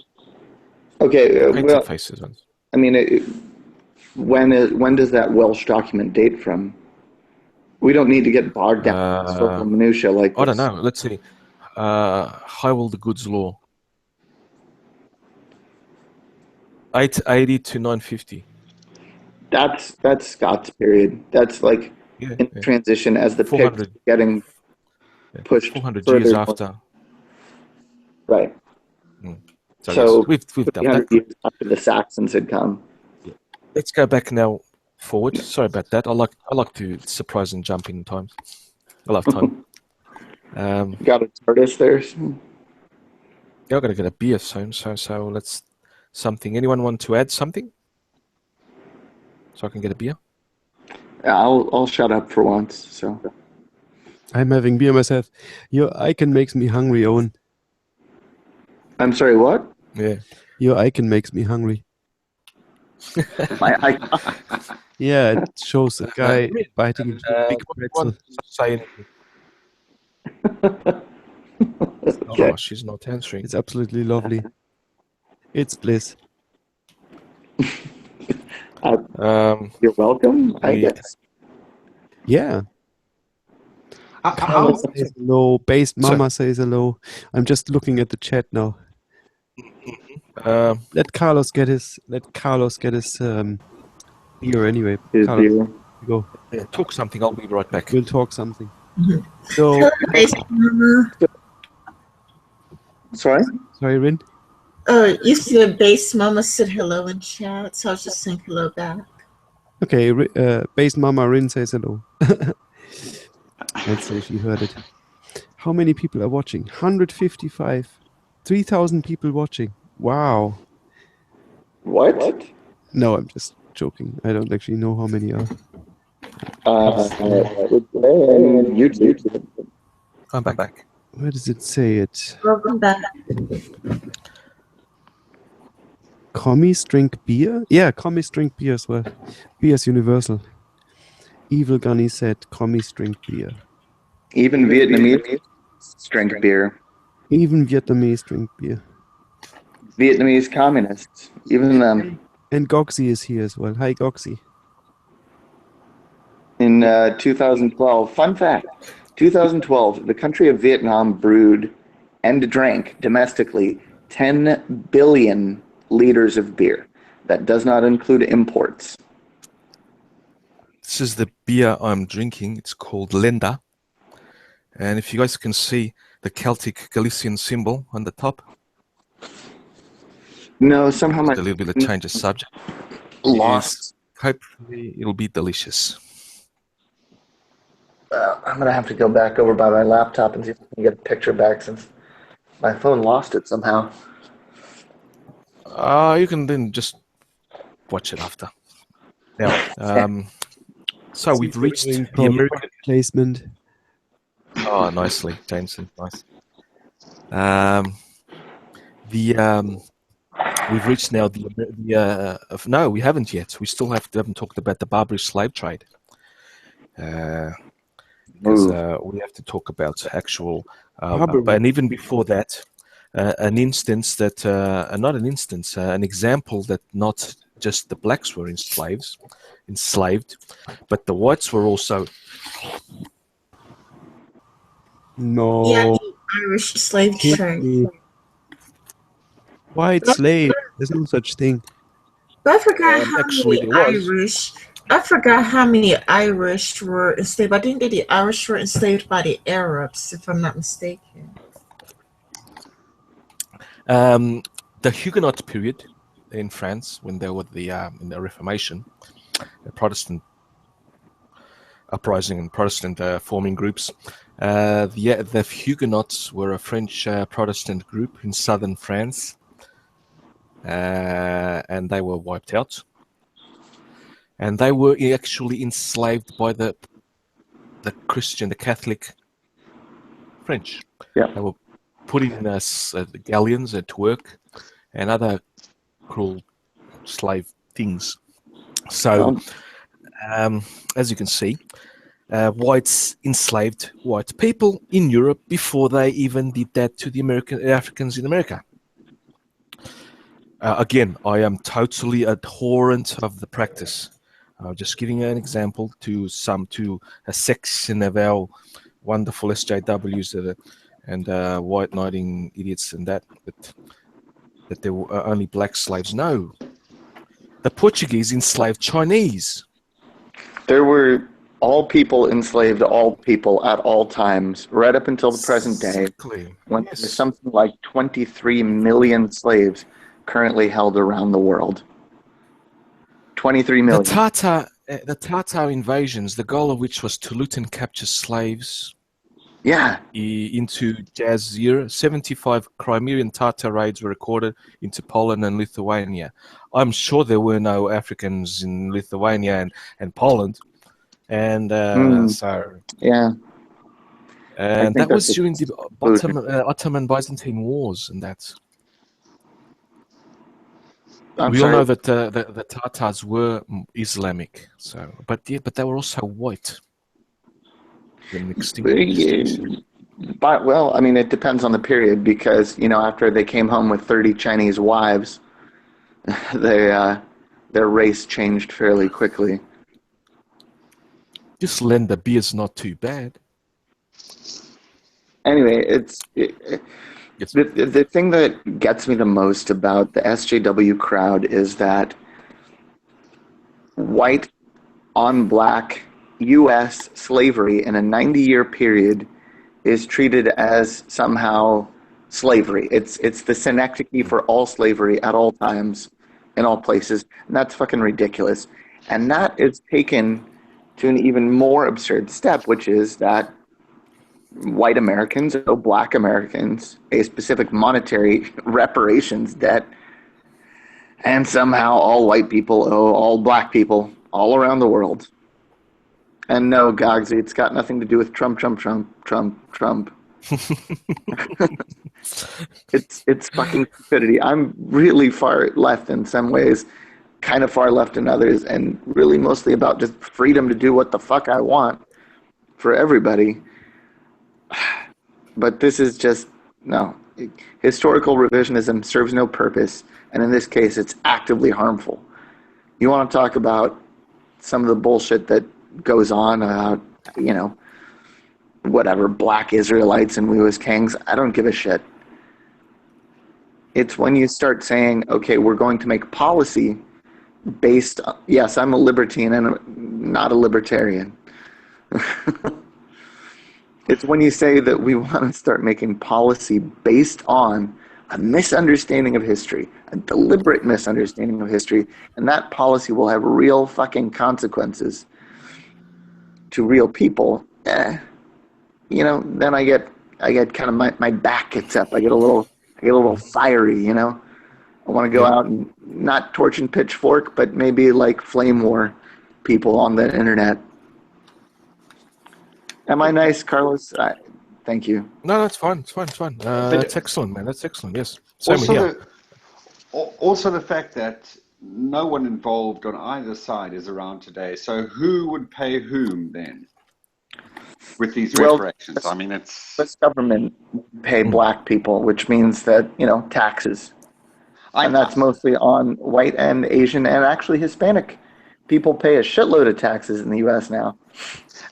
Okay, painted well, faces ones. I mean, when does that Welsh document date from? We don't need to get bogged down in historical minutia like this. I don't know. Let's see. Hywel the Good's law. 880 to 950. That's Scots period. That's like Yeah, in yeah. transition as the Picts 400. getting Yeah, pushed 400 further years north. after. Right. So yes, we've done 300 that. years after the Saxons had come. Let's go back now forward. Sorry about that. I like to surprise and jump in times. I love time. Got a TARDIS there. Yeah, I've got to get a beer soon. So let's something. Anyone want to add something? So I can get a beer. Yeah, I'll shut up for once. So I'm having beer myself. Your icon makes me hungry, Owen. I'm sorry. What? Yeah. Your icon makes me hungry. Yeah, it shows a guy biting into a big pretzel. Say anything. Okay. Oh, she's not answering. It's absolutely lovely. It's bliss. You're welcome, I Yeah. guess. Yeah. Carlos says hello. Based So- Mama says hello. I'm just looking at the chat now. Um, Let Carlos get his beer anyway. His Carlos, beer. go. yeah, talk something. I'll be right back. We'll talk something. Mhm. So, Hello, Base Mama. Sorry? sorry, Rin. Oh, you said Base Mama said hello in chat, so I was just saying hello back. Okay, Based Mama Rin says hello. Let's see if you heard it. How many people are watching? 155. 3,000 people watching. Wow. What? No, I'm just joking. I don't actually know how many are. YouTube. I'm back. Where does it say it? Welcome back. Commies drink beer? Yeah, commies drink beer as well. Beer is universal. Evil Gunny said commies drink beer. Even Vietnamese drink beer. Even Vietnamese drink beer. Vietnamese communists, even them. And Goxie is here as well. Hi, Goxie. In 2012, fun fact, 2012, the country of Vietnam brewed and drank domestically 10 billion liters of beer. That does not include imports. This is the beer I'm drinking. It's called Lenda. And if you guys can see the Celtic Galician symbol on the top, No, somehow my a little bit of change of subject. lost. Hopefully it'll be delicious. I'm going to have to go back over by my laptop and see if I can get a picture back since my phone lost it somehow. You can then just watch it after. Now, so we've reached the American. Placement. Oh, nicely, Jameson. Nice. We've reached now no, we haven't yet. We still haven't talked about the Barbary slave trade. Because we have to talk about actual, and even before that, an example that not just the blacks were enslaved, but the whites were also. No. Yeah, the Irish slave trade. White slave. There's no such thing. But I forgot how actually many there was. Irish. I forgot how many Irish were enslaved. I think that the Irish were enslaved by the Arabs, if I'm not mistaken. The Huguenot period in France, when they were in the Reformation, the Protestant uprising and Protestant forming groups, the Huguenots were a French Protestant group in southern France, and they were wiped out. And they were actually enslaved by the Catholic French. Yeah. They were put in galleons to work and other cruel slave things. So, as you can see, whites enslaved white people in Europe before they even did that to the Africans in America. Again, I am totally abhorrent of the practice. Just giving an example to a section of our wonderful SJWs and white knighting idiots and that there were only black slaves. No, the Portuguese enslaved Chinese. There were all people enslaved all people at all times, right up until the present day, Exactly. when Yes. there's something like 23 million slaves currently held around the world. 23 million. The Tatar invasions, the goal of which was to loot and capture slaves Yeah. into Jazeera. 75 Crimean Tatar raids were recorded into Poland and Lithuania. I'm sure there were no Africans in Lithuania and Poland. And so... Yeah. And that was that's during the Ottoman Byzantine Wars and that. We all know that the Tatars were Islamic, but they were also white. But well, I mean, it depends on the period because after they came home with 30 Chinese wives, their race changed fairly quickly. This Lenda beer's not too bad. Anyway, Yes. the thing that gets me the most about the SJW crowd is that white on black U.S. slavery in a 90-year period is treated as somehow slavery. It's the synecdoche for all slavery at all times, in all places, and that's fucking ridiculous. And that is taken to an even more absurd step, which is that white Americans owe black Americans a specific monetary reparations debt, and somehow all white people owe all black people all around the world. And no, Gogsy, it's got nothing to do with Trump. It's fucking stupidity. I'm really far left in some ways, kind of far left in others, and really mostly about just freedom to do what the fuck I want for everybody. But this is just, no. Historical revisionism serves no purpose, and in this case, it's actively harmful. You want to talk about some of the bullshit that goes on about, whatever, black Israelites and we as kings, I don't give a shit. It's when you start saying, okay, we're going to make policy based on, yes, I'm a libertine and I'm not a libertarian. It's when you say that we want to start making policy based on a misunderstanding of history, a deliberate misunderstanding of history, and that policy will have real fucking consequences to real people. Then I get kind of my back gets up. I get a little fiery. I want to go out and not torch and pitchfork, but maybe like flame war people on the internet. Am I nice, Carlos? Thank you. No, that's fine. It's fine. That's excellent, man. That's excellent. Yes. Same here. Also, the fact that no one involved on either side is around today. So who would pay whom then with these reparations? I mean, it's... U.S. government pay black people, which means that, taxes. And that's mostly on white and Asian and actually Hispanic. People pay a shitload of taxes in the U.S. now.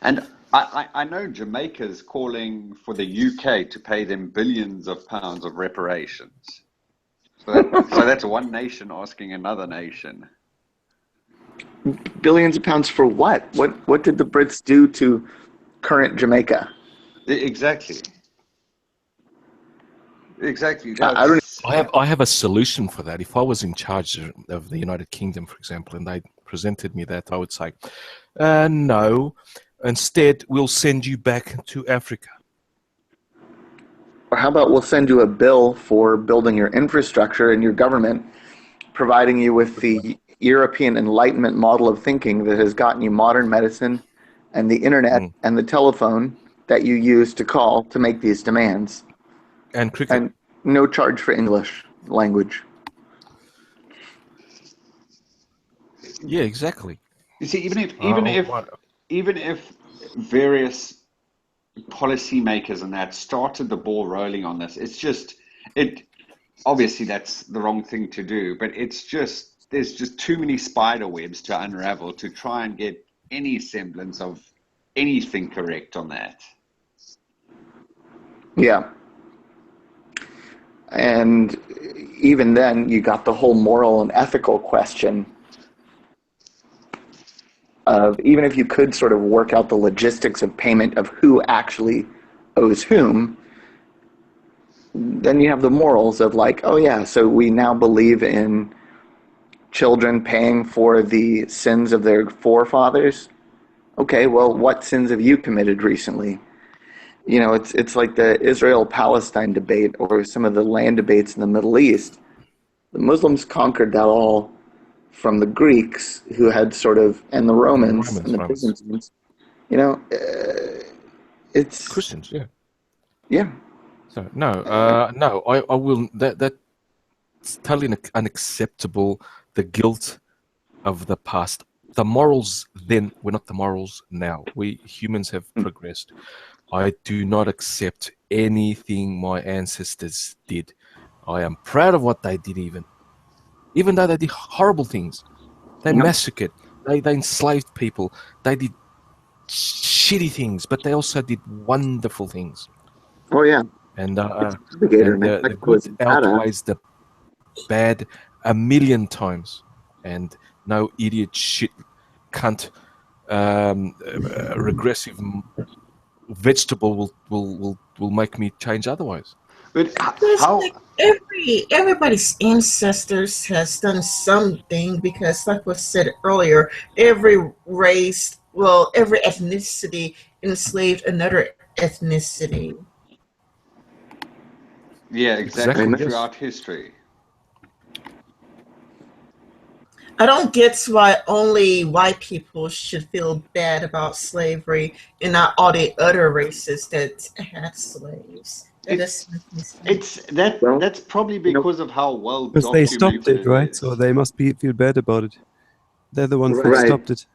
And I know Jamaica's calling for the UK to pay them billions of pounds of reparations. So that's one nation asking another nation. Billions of pounds for what? What did the Brits do to current Jamaica? Exactly. I have a solution for that. If I was in charge of the United Kingdom, for example, and they presented me that, I would say, no. Instead, we'll send you back to Africa. Or how about we'll send you a bill for building your infrastructure and your government, providing you with the European Enlightenment model of thinking that has gotten you modern medicine and the internet and the telephone that you use to call to make these demands. And cricket. And no charge for English language. Yeah, exactly. You see, even if various policymakers and that started the ball rolling on this, obviously that's the wrong thing to do, but there's just too many spider webs to unravel to try and get any semblance of anything correct on that. Yeah. And even then, you got the whole moral and ethical question of, even if you could sort of work out the logistics of payment of who actually owes whom, then you have the morals of like, oh yeah, so we now believe in children paying for the sins of their forefathers. Okay, well, what sins have you committed recently? It's like the Israel-Palestine debate or some of the land debates in the Middle East. The Muslims conquered that all from the Greeks, who had and the Romans and the Byzantines. It's Christians, yeah. Yeah. So no, I will. That's totally unacceptable. The guilt of the past. The morals then were not the morals now. We humans have progressed. I do not accept anything my ancestors did. I am proud of what they did, even though they did horrible things. They massacred. They enslaved people. They did shitty things, but they also did wonderful things. Oh yeah, And Navigator and in the Mexico was good badass. outweighs the bad a million times. And no idiot shit cunt regressive vegetable will make me change otherwise. But Because how? like everybody's ancestors has done something. Because, like was said earlier, every race, well, every ethnicity enslaved another ethnicity. Yeah, exactly. Amen. Throughout history. I don't get why only white people should feel bad about slavery and not all the other races that had slaves. That It's doesn't make any sense. it's that Well, that's probably you know, because of how well Because they stopped documented it, right? So is. they must feel bad about it. They're the ones that Right. stopped it.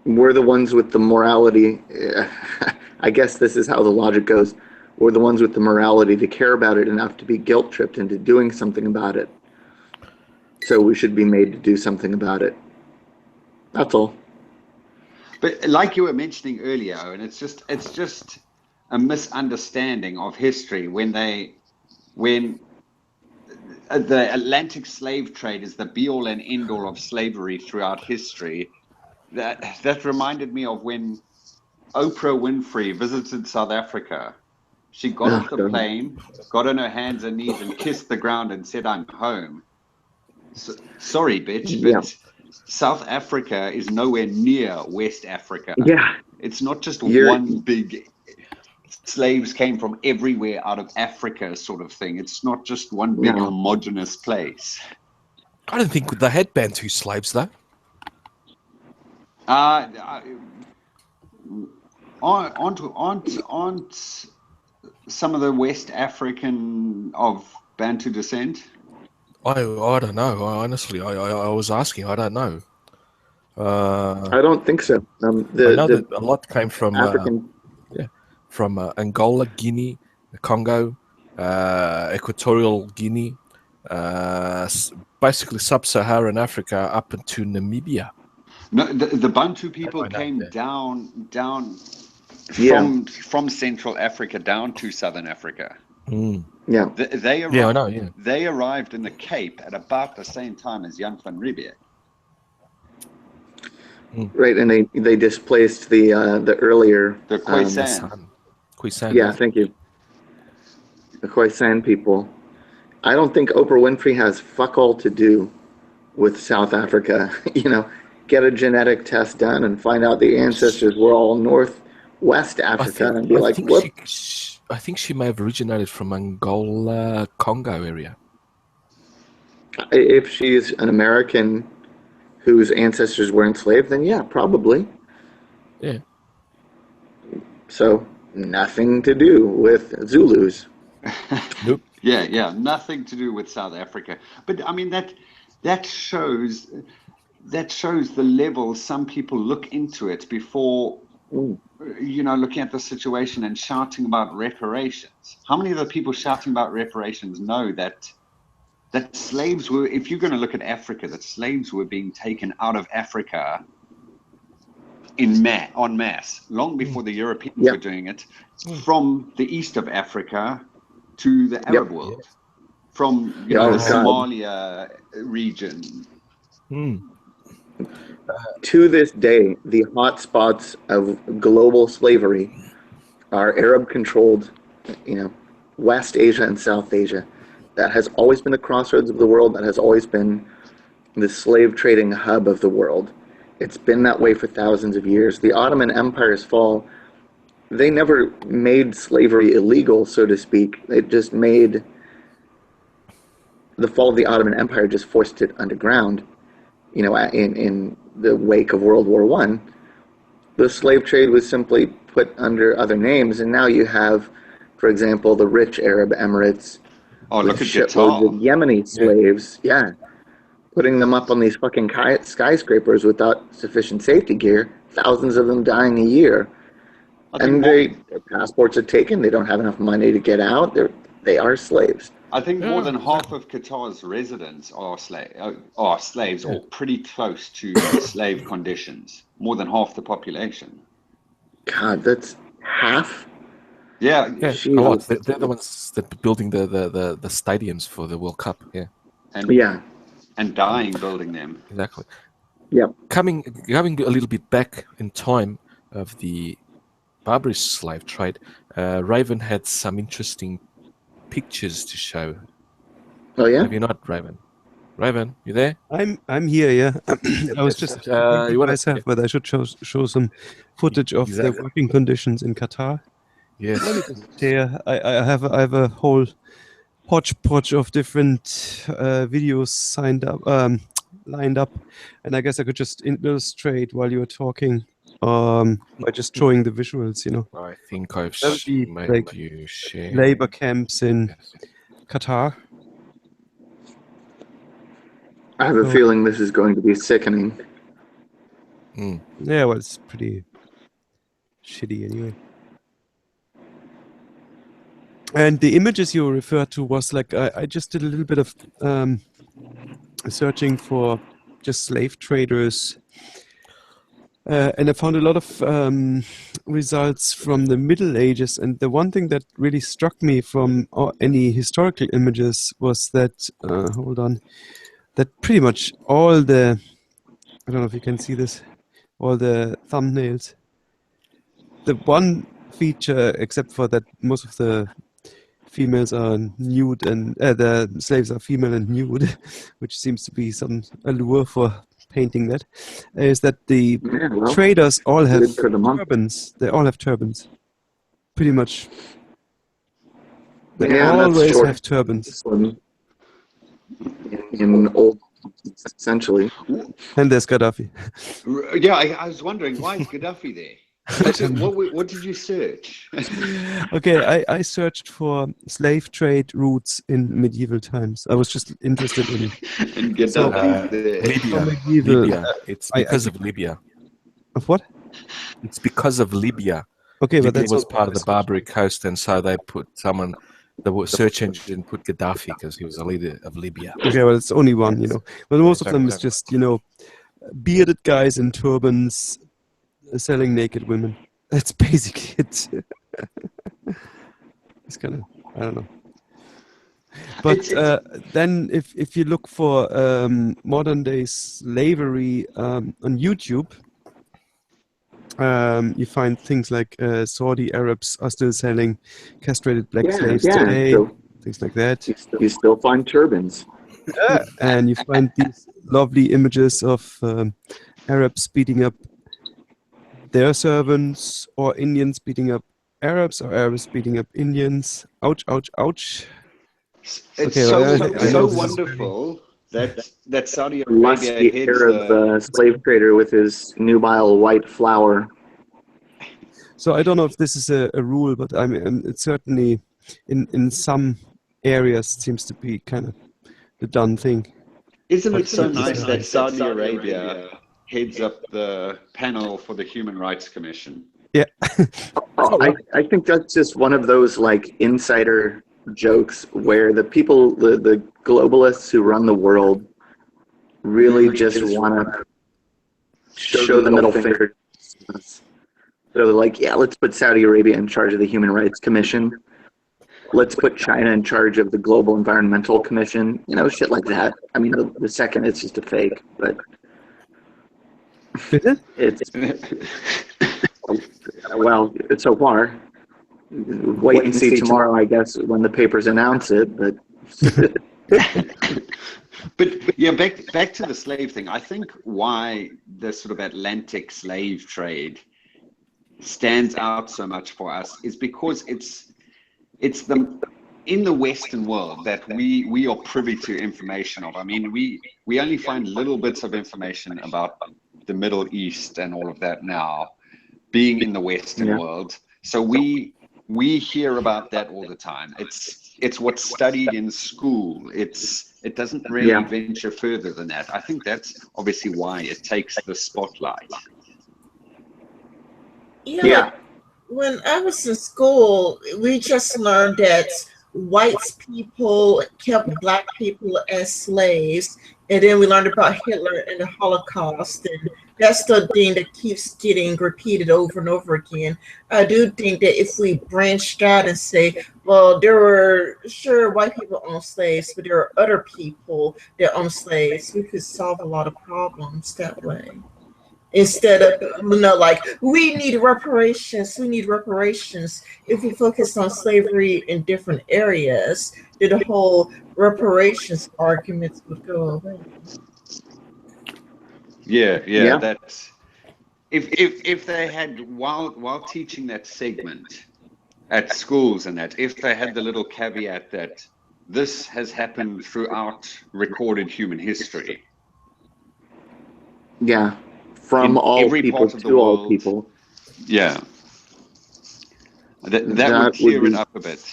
We're the ones with the morality. I guess this is how the logic goes. We're the ones with the morality to care about it enough to be guilt tripped into doing something about it. So we should be made to do something about it. That's all. But like you were mentioning earlier, and it's just a misunderstanding of history when the Atlantic slave trade is the be all and end all of slavery throughout history. That reminded me of when Oprah Winfrey visited South Africa. She got Oh, off the God. plane, got on her hands and knees and kissed the ground and said, "I'm home." Sorry, bitch, Yeah. but South Africa is nowhere near West Africa. Yeah. It's not just You're- one big slaves came from everywhere out of Africa sort of thing. It's not just one big No. homogenous place. I don't think they had Bantu slaves though. Aren't some of the West African of Bantu descent? I don't know. I was asking. I don't know. I don't think so. I know The that a lot came from African. Angola, Guinea, Congo, Equatorial Guinea, basically sub-Saharan Africa up into Namibia. No, the Bantu people I know came that. down Yeah. from Central Africa down to Southern Africa. Mm. Yeah. They arrived, Yeah, I know. Yeah. They arrived in the Cape at about the same time as Jan van Riebeeck. Right, and they displaced the earlier The Khoisan. Khoisan. yeah, thank you. The Khoisan people. I don't think Oprah Winfrey has fuck all to do with South Africa. Get a genetic test done and find out the ancestors were all Northwest Africa and be like, whoop. I think she may have originated from Angola, Congo area. If she's an American whose ancestors were enslaved, then yeah, probably. Yeah. So nothing to do with Zulus. Nope. Yeah, nothing to do with South Africa. But I mean that shows the level some people look into it before looking at the situation and shouting about reparations. How many of the people shouting about reparations know that slaves were, if you're going to look at Africa, that slaves were being taken out of Africa en masse, long before the Europeans were doing it, from the east of Africa to the Arab world, from the Somalia region. To this day, the hotspots of global slavery are Arab-controlled, West Asia and South Asia. That has always been the crossroads of the world. That has always been the slave trading hub of the world. It's been that way for thousands of years. The Ottoman Empire's fall, they never made slavery illegal, so to speak. It just made the fall of the Ottoman Empire just forced it underground. In the wake of World War I, the slave trade was simply put under other names, and now you have, for example, the rich Arab Emirates. Oh, look at shitloads Qatar. of Yemeni slaves. Yeah. Putting them up on these fucking skyscrapers without sufficient safety gear, thousands of them dying a year. And their passports are taken, they don't have enough money to get out, they are slaves. I think more than half of Qatar's residents are slaves or pretty close to slave conditions. More than half the population. God, that's half. Yeah, Yeah, Jeez. a lot. They're the ones that are building the stadiums for the World Cup. Yeah, and dying building them. exactly. Yeah. Going a little bit back in time of the Barbary slave trade, Raven had some interesting pictures to show. Oh yeah. Have you not, Raven? Raven, you there? I'm here, yeah. I was just thinking you want myself to? whether I should show some footage of the Exactly. working conditions in Qatar. Yes. Let me just share. I have a whole hodgepodge of different videos lined up, and I guess I could just illustrate while you were talking by just showing the visuals. I think I've That would be made like you share. labor camps in Yes. Qatar. I have a feeling this is going to be sickening. Yeah, well, it's pretty shitty anyway. And the images you referred to was like I just did a little bit of searching for just slave traders, and I found a lot of results from the Middle Ages. And the one thing that really struck me from any historical images was that hold on, that pretty much all the, I don't know if you can see this, all the thumbnails. The one feature, except for that most of the females are nude and the slaves are female and nude, which seems to be some allure for painting that, is that the traders all have turbans. They all have turbans. Pretty much. They always have turbans. In old, essentially. And there's Gaddafi. Yeah, I was wondering, why is Gaddafi there? What did you search? Okay, I searched for slave trade routes in medieval times. I was just interested in Gaddafi Libya. It's because of Libya. Of what? It's because of Libya. Okay, but Libya that's was part of the Barbary coast, and so they put the search engine put Gaddafi because he was a leader of Libya. Okay, well, it's only one, But most of them is just, bearded guys in turbans selling naked women. That's basically it. It's kind of, I don't know. But then if you look for modern day slavery on YouTube, you find things like Saudi Arabs are still selling castrated black slaves today, so things like that. You still find turbans. And you find these lovely images of Arabs beating up their servants, or Indians beating up Arabs, or Arabs beating up Indians. Ouch, ouch, ouch. It's so wonderful that Saudi Arabia heads Arab slave trader with his nubile white flower. So I don't know if this is a rule, but I mean, it's certainly in some areas seems to be kind of the done thing. Isn't it so nice that Saudi Arabia heads up the panel for the Human Rights Commission? Yeah. I think that's just one of those like insider jokes where the people, the globalists who run the world really just want to show the middle finger. So they're like, yeah, let's put Saudi Arabia in charge of the Human Rights Commission. Let's put China in charge of the Global Environmental Commission. Shit like that. I mean, the second it's just a fake, but it's well, so far. Wait and see tomorrow, I guess, when the papers announce it. But but yeah, back to the slave thing. I think why the sort of Atlantic slave trade stands out so much for us is because it's in the Western world that we are privy to information of. I mean, we only find little bits of information about the Middle East and all of that now, being in the Western world. So we hear about that all the time. It's what's studied in school. It doesn't really venture further than that. I think that's obviously why it takes the spotlight. Yeah. When I was in school, we just learned that white people kept black people as slaves, And then we learned about Hitler and the Holocaust, and that's the thing that keeps getting repeated over and over again. I do think that if we branched out and say, well, there were sure white people owned slaves, but there are other people that own slaves, we could solve a lot of problems that way. Instead of like we need reparations. If we focus on slavery in different areas, then the whole reparations arguments would go away. Yeah. That's if they had while teaching that segment at schools and that, if they had the little caveat that this has happened throughout recorded human history. Yeah. From In all every people part of the to all world. people. Yeah. That That would would clear it be- up a bit.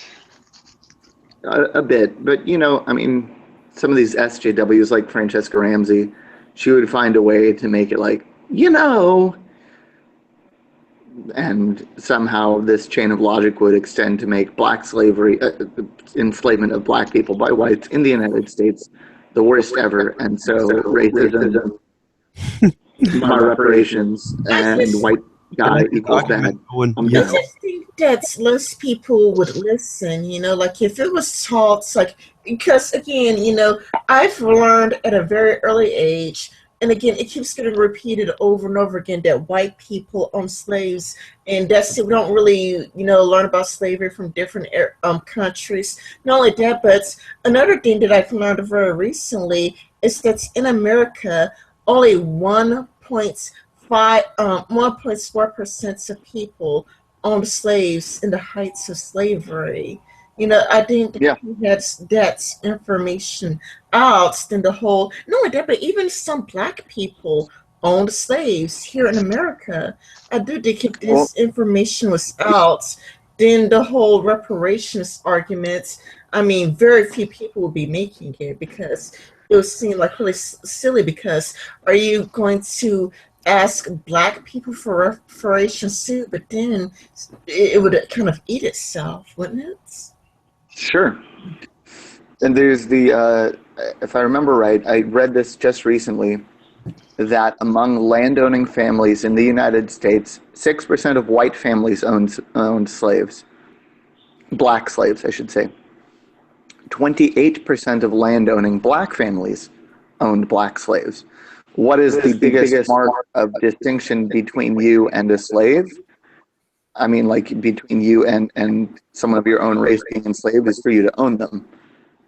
A bit, but I mean, some of these SJWs like Francesca Ramsey, she would find a way to make it like, and somehow this chain of logic would extend to make black slavery, enslavement of black people by whites in the United States, the worst ever, and so racism, my reparations, and white I guy like this equals bad. argument, Owen. I'm I Yes. down. just think that less people would listen, like if it was taught, like, because again, I've learned at a very early age, and again, it keeps getting repeated over and over again that white people own slaves, and that's it. We don't really, learn about slavery from different countries. Not only that, but another thing that I've learned very recently is that in America, only 1.4% of people owned slaves in the heights of slavery. I think Yeah. that information out, then the whole, not only that, but even some black people owned slaves here in America. I do think if this information was out, then the whole reparations arguments, I mean, very few people would be making it, because it would seem like really silly, because are you going to ask black people for reparations too? But then it would kind of eat itself, wouldn't it? Sure. And there's if I remember right, I read this just recently, that among landowning families in the United States, 6% of white families owned slaves. Black slaves, I should say. 28% of landowning black families owned black slaves. What is the biggest mark of distinction between you and a slave? I mean, like between you and someone of your own race being enslaved is for you to own them.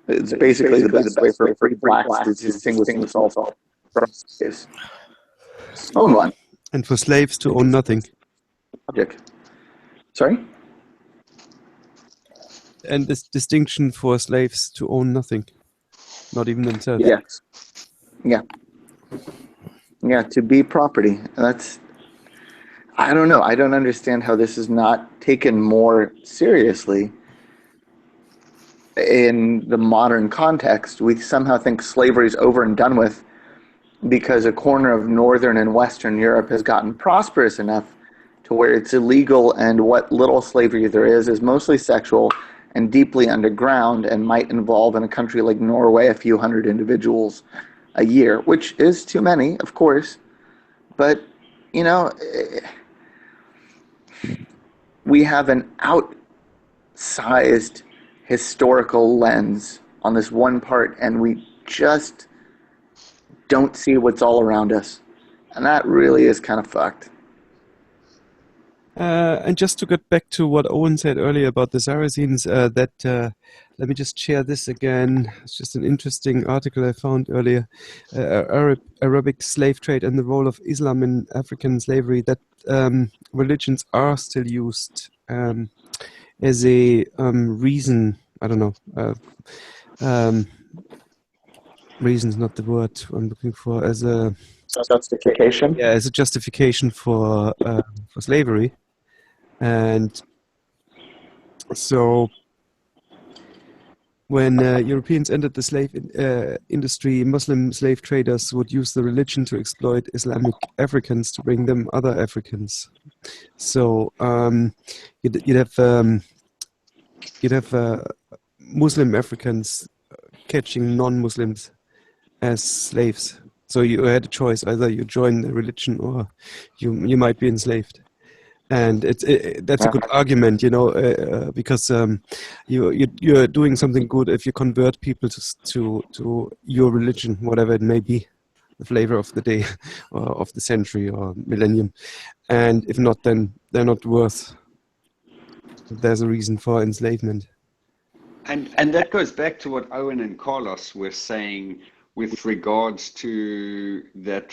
It's basically the best way for free blacks to distinguish themselves from slaves. Own one. And for slaves to own nothing. Logic. Sorry? And this distinction for slaves to own nothing. Not even themselves. Yes. Yeah. Yeah, to be property. That's, I don't know. I don't understand how this is not taken more seriously in the modern context. We somehow think slavery is over and done with because a corner of Northern and Western Europe has gotten prosperous enough to where it's illegal, and what little slavery there is mostly sexual and deeply underground, and might involve, in a country like Norway, a few hundred individuals a year, which is too many, of course. But, we have an outsized historical lens on this one part, and we just don't see what's all around us. And that really is kind of fucked. And just to get back to what Owen said earlier about the Saracens, let me just share this again. It's just an interesting article I found earlier. Arabic slave trade and the role of Islam in African slavery, that religions are still used as a reason. I don't know. Reason's not the word I'm looking for. As a Justification? Yeah, as a justification for slavery. And so when Europeans entered the slave industry, Muslim slave traders would use the religion to exploit Islamic Africans to bring them other Africans. So you'd have Muslim Africans catching non-Muslims as slaves. So you had a choice: either you join the religion or you might be enslaved. And that's a good argument, because you're doing something good if you convert people to your religion, whatever it may be, the flavor of the day, or of the century or millennium. And if not, then they're not worth. There's a reason for enslavement. And that goes back to what Owen and Carlos were saying with regards to that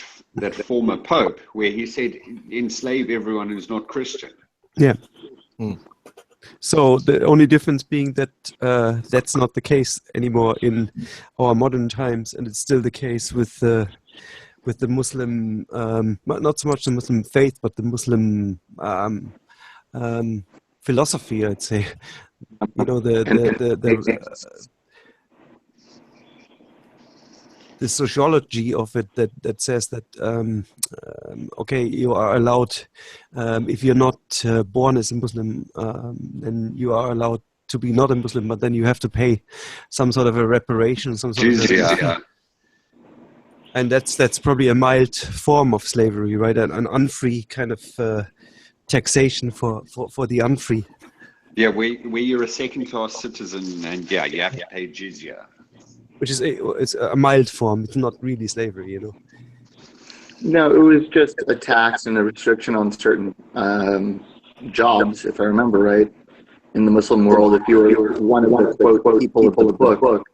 former pope, where he said, enslave everyone who's not Christian. Yeah. So the only difference being that that's not the case anymore in our modern times, and it's still the case with the Muslim, not so much the Muslim faith, but the Muslim philosophy, I'd say. The sociology of it that says that okay, you are allowed, if you're not born as a Muslim, then you are allowed to be not a Muslim, but then you have to pay some sort of a reparation, some sort of and that's probably a mild form of slavery, right? An unfree kind of taxation for the unfree. Yeah, where you're a second-class citizen, and you have to pay jizya. Which is it's a mild form. It's not really slavery, No, it was just a tax and a restriction on certain jobs, if I remember right. In the Muslim world, if you were one of the quote people of the book,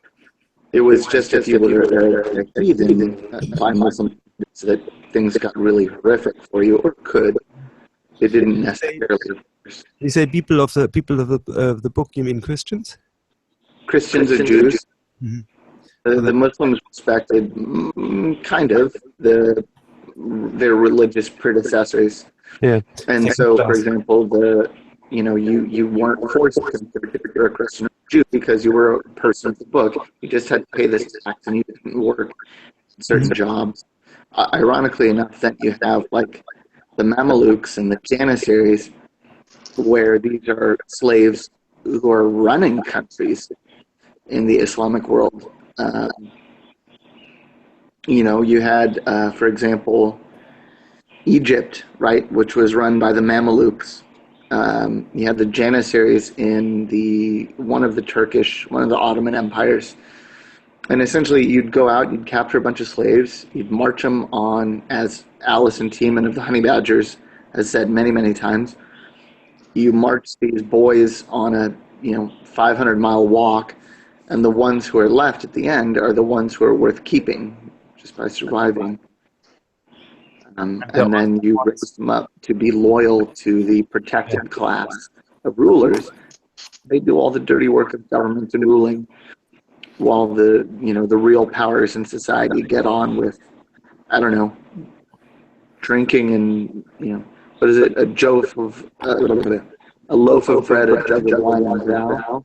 it was just if you were a heathen by Muslim, that things got really horrific for you, or could. It didn't necessarily. You say people of the book? You mean Christians? Christians or Jews. Mm-hmm. The Muslims respected kind of their religious predecessors. Yeah. And so, for example, you weren't forced to consider you're a Christian or Jew because you were a person of the book. You just had to pay this tax and you didn't work certain jobs. Ironically enough, then you have like the Mamelukes and the Janissaries, where these are slaves who are running countries in the Islamic world. You had, for example, Egypt, right, which was run by the Mamelukes. You had the Janissaries in one of the Ottoman empires. And essentially, you'd go out, you'd capture a bunch of slaves, you'd march them on, as Alison Tiemann of the Honey Badgers has said many, many times, you march these boys on a 500-mile walk, and the ones who are left at the end are the ones who are worth keeping just by surviving. And then you raise them up to be loyal to the protected class of rulers. They do all the dirty work of government and ruling, while the real powers in society get on with, I don't know, drinking and what is it? A loaf of bread, a jug of wine, and vow.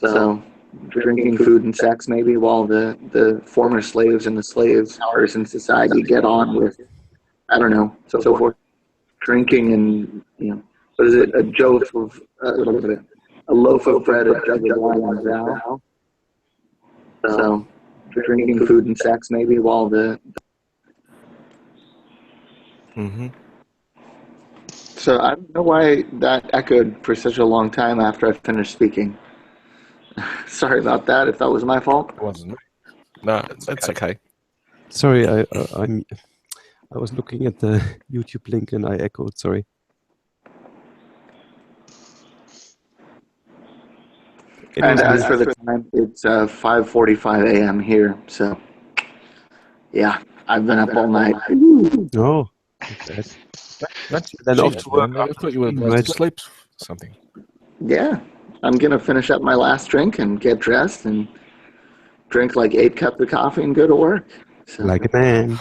So drinking, food, and sex, maybe, while the former slaves and the slaves powers in society get on with, I don't know, so forth. Drinking and what is it? A loaf of bread, a jug of wine, and vow. So drinking, food, and sex, maybe, while the. So I don't know why that echoed for such a long time after I finished speaking. Sorry about that, if that was my fault. It wasn't. No, that's okay. Sorry, I was looking at the YouTube link and I echoed. Sorry. And as for the time, it's 5:45 a.m. here. So, yeah, I've been up all night. Oh, okay. Then off to work. I thought you were going to sleep or something. Yeah, I'm going to finish up my last drink and get dressed and drink like 8 cups of coffee and go to work. So, like a man.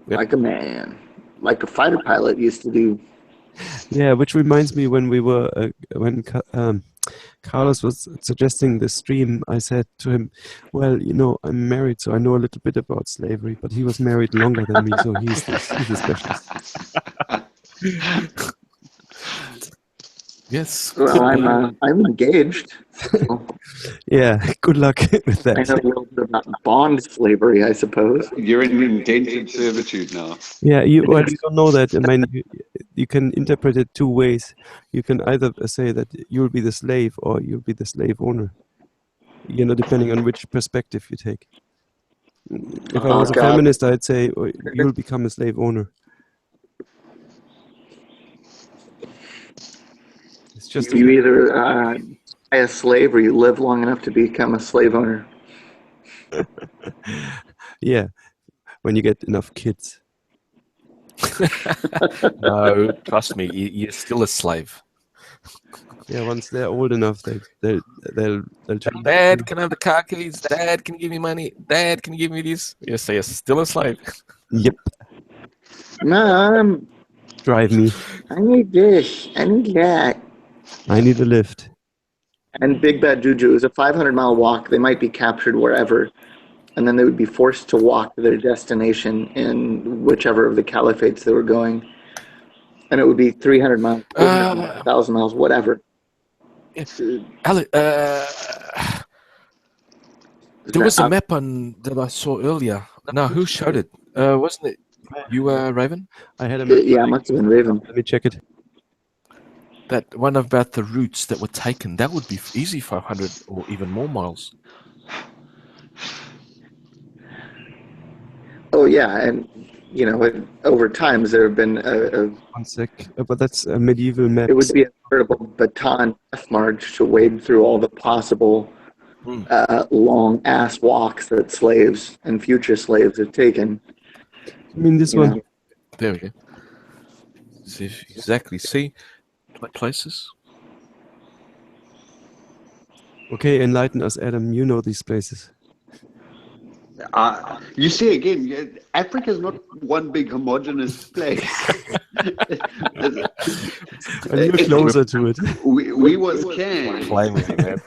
Like a man. Like a fighter pilot used to do. Yeah, which reminds me when we were, when Carlos was suggesting the stream, I said to him, well, I'm married, so I know a little bit about slavery, but he was married longer than me, so he's the specialist. Yes. Well, I'm engaged, Yeah, good luck with I know a that. little bit about bond slavery, I suppose. You're in indentured servitude now. Yeah, you don't know that. I mean, you can interpret it two ways. You can either say that you'll be the slave or you'll be the slave owner. Depending on which perspective you take. If I Oh, was a God. feminist, I'd say you'll become a slave owner. It's just You either buy a slave or you live long enough to become a slave owner. yeah, when you get enough kids. No, trust me, you're still a slave. Yeah, once they're old enough, they'll change. Dad, can I have the car keys? Dad, can you give me money? Dad, can you give me this? Yes, so you're still a slave. Yep, Mom, drive me. I need this. I need that. I need a lift. And Big Bad Juju is a 500-mile walk. They might be captured wherever, and then they would be forced to walk to their destination in whichever of the caliphates they were going. And it would be 300 miles, 400 miles, 1,000 miles, whatever. Ali, there was a map that I saw earlier. No, who showed it? Wasn't it you, Raven? I had a Yeah, it must have been Raven. Let me check it. That one about the routes that were taken. That would be easy 500 or even more miles. Oh, yeah, and over times there have been 1 sec. But that's a medieval map. it would be a veritable baton death march to wade through all the possible long ass walks that slaves and future slaves have taken. I mean, this one. There we go. Exactly. See places. Okay, enlighten us, Adam. You know these places. You see again, Africa is not one big homogeneous place. A little closer to it. we was can. Playing with you, man.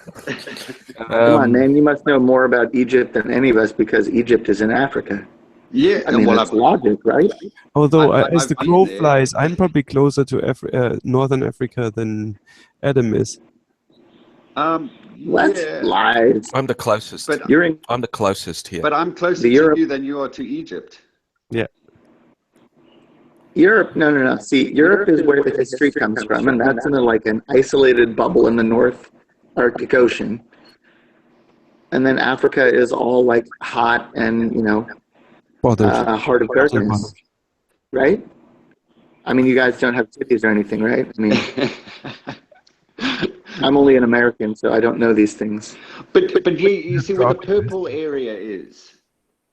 Come on, man, you must know more about Egypt than any of us because Egypt is in Africa. Yeah, I mean, that's logic, right? Although, as I've the been crow there. flies, I'm probably closer to Northern Africa than Adam is. Let's lies. I'm the closest. But I'm the closest here. But I'm closer The to Europe- you than you are to Egypt. Yeah. Europe, no. See, Europe is where the history comes from, and that's in an isolated bubble in the North Arctic Ocean. And then Africa is all hot and Bothered. heart of darkness, right? I mean, you guys don't have cities or anything, right? I mean, I'm only an American, so I don't know these things. But you see where the purple area is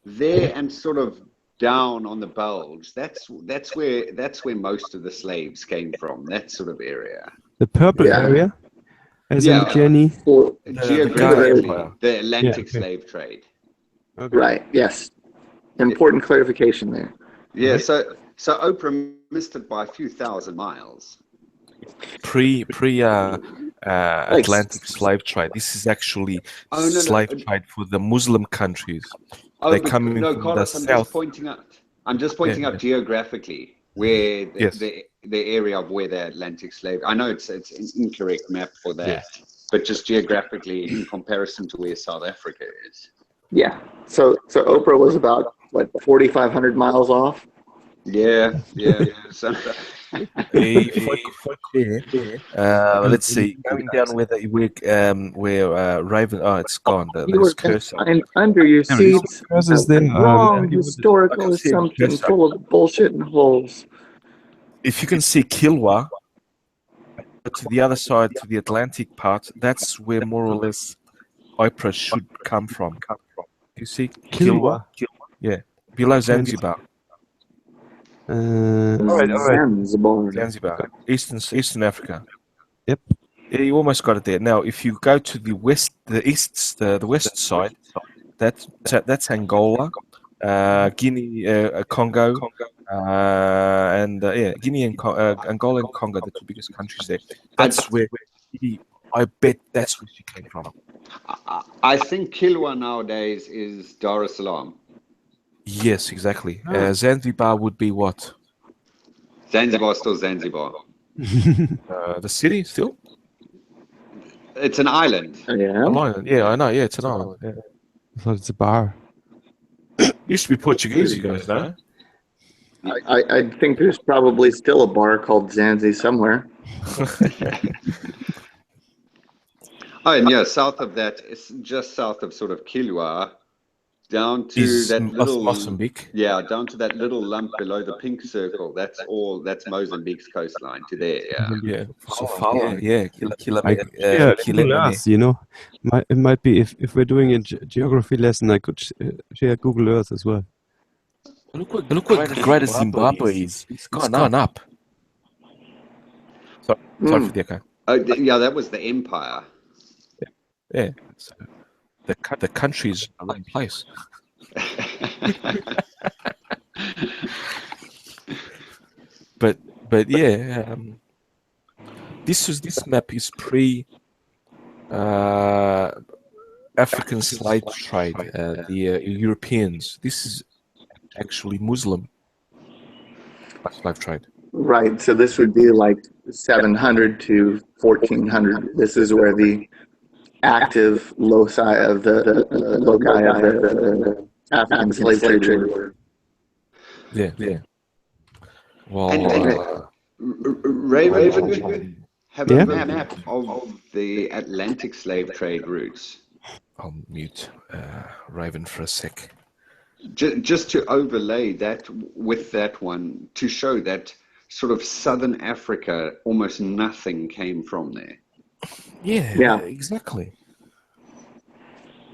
there, and sort of down on the bulge. That's where most of the slaves came from. That sort of area. The purple Yeah. area? As Yeah. in Jenny? Well, Geographically, the Atlantic Yeah, okay. slave trade. Okay. right, yes. Important clarification there. Yeah. So Oprah missed it by a few thousand miles. Pre Atlantic slave trade. This is actually slave trade for the Muslim countries. They come in from Carlos, the south. I'm just pointing out geographically where Yes. the area of where the Atlantic slave. I know it's an incorrect map for that, Yes. but just geographically in comparison to where South Africa is. Yeah. So Oprah was about 4,500 miles off. Yeah. So, Let's see. Going down where Raven. Oh, it's gone. You were There's cursor. and under your seats, Curses there. wrong I historical can see assumption cursor. full of bullshit and holes. If you can see Kilwa, to the other side, to the Atlantic part, that's where more or less Oprah should come from. You see Kilwa? Yeah, below Zanzibar. All right. Zanzibar. Eastern Africa. Yep. Yeah, you almost got it there. Now, if you go to the west side, that's Angola, Guinea, Congo, and Guinea and Angola and Congo, the two biggest countries there. That's where I bet that's where she came from. I think Kilwa nowadays is Dar es Salaam. Yes, exactly. Zanzibar would be what? Zanzibar still Zanzibar. The city still? It's an island. Yeah. An island. Yeah, I know. Yeah, it's an island. Yeah. I thought it's a bar. Used to be Portuguese, you guys know. I think there's probably still a bar called Zanzi somewhere. Oh, and yeah, south of that, it's just south of sort of Kilwa, down to Is that little Mozambique? Yeah, down to that little lump below the pink circle. That's Mozambique's coastline to there. Yeah. Yeah, so far. Yeah, Yeah, Google Earth, you know. It might be if we're doing a geography lesson, I could share Google Earth as well. Look what Greater Zimbabwe is. It's gone up. Sorry for the echo. Oh, yeah, that was the empire. Yeah, so the country's a wrong place. but yeah, this map is pre African slave trade. The Europeans. This is actually Muslim slave trade. Right. So this would be like 700 to 1400. This is where the active loci of the African slave trade were. Yeah. Well, Raven, have a map of the Atlantic slave trade routes. I'll mute Raven for a sec. Just to overlay that with that one, to show that sort of southern Africa, almost nothing came from there. Yeah, exactly.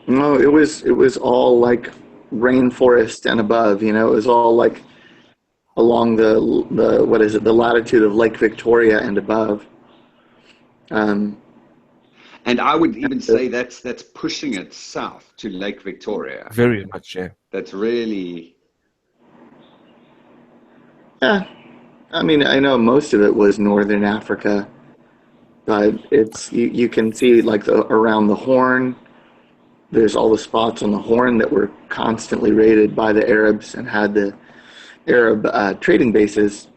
No, it was all like rainforest and above. You know, it was all like along the the latitude of Lake Victoria and above. And I would even say that's pushing it south to Lake Victoria. Very much, yeah. That's really. Yeah, I mean, I know most of it was northern Africa, but it's you can see like around the Horn. There's all the spots on the Horn that were constantly raided by the Arabs and had the Arab trading bases,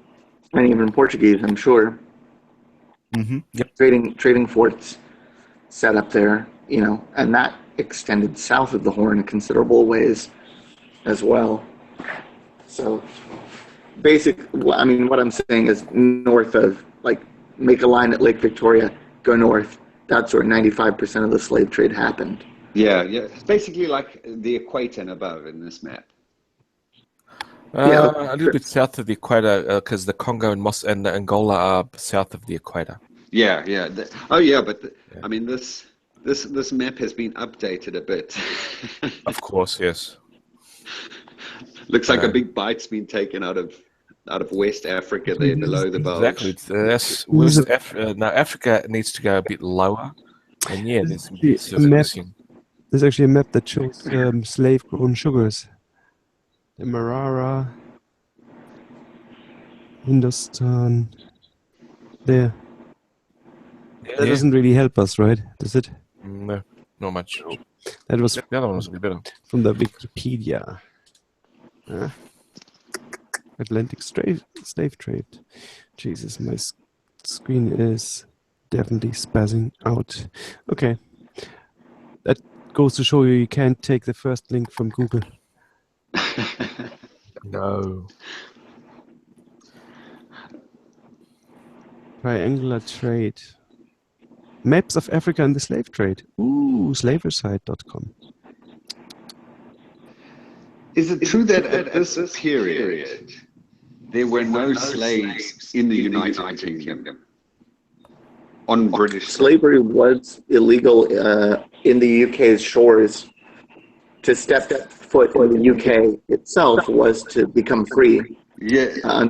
and even Portuguese, I'm sure. Mm-hmm. Yep. Trading forts set up there, you know, and that extended south of the Horn in considerable ways as well. So, I mean, what I'm saying is north of, like, make a line at Lake Victoria, go north. That's where 95% of the slave trade happened. Yeah. It's basically like the equator and above in this map. A little bit south of the equator, because the Congo and Angola are south of the equator. Yeah. I mean, this map has been updated a bit. Of course, yes. Looks like a big bite's been taken out of West Africa there below the bulge. Exactly. That's West Africa. Now Africa needs to go a bit lower, and yeah, there's some bits missing. There's actually a map that shows slave-grown sugars. The Marara, Hindustan, there. That doesn't really help us, right? Does it? No, not much. That was the other one was a bit better. From the Wikipedia. Atlantic slave trade. Jesus, my screen is definitely spazzing out. Okay. That goes to show you can't take the first link from Google. No. Triangular trade. Maps of Africa and the slave trade. Ooh, slaverside.com. Is it true that at this period there were no slaves in the United Kingdom on British slavery was illegal in the UK's shores. To step foot in the UK itself was to become free. Yeah.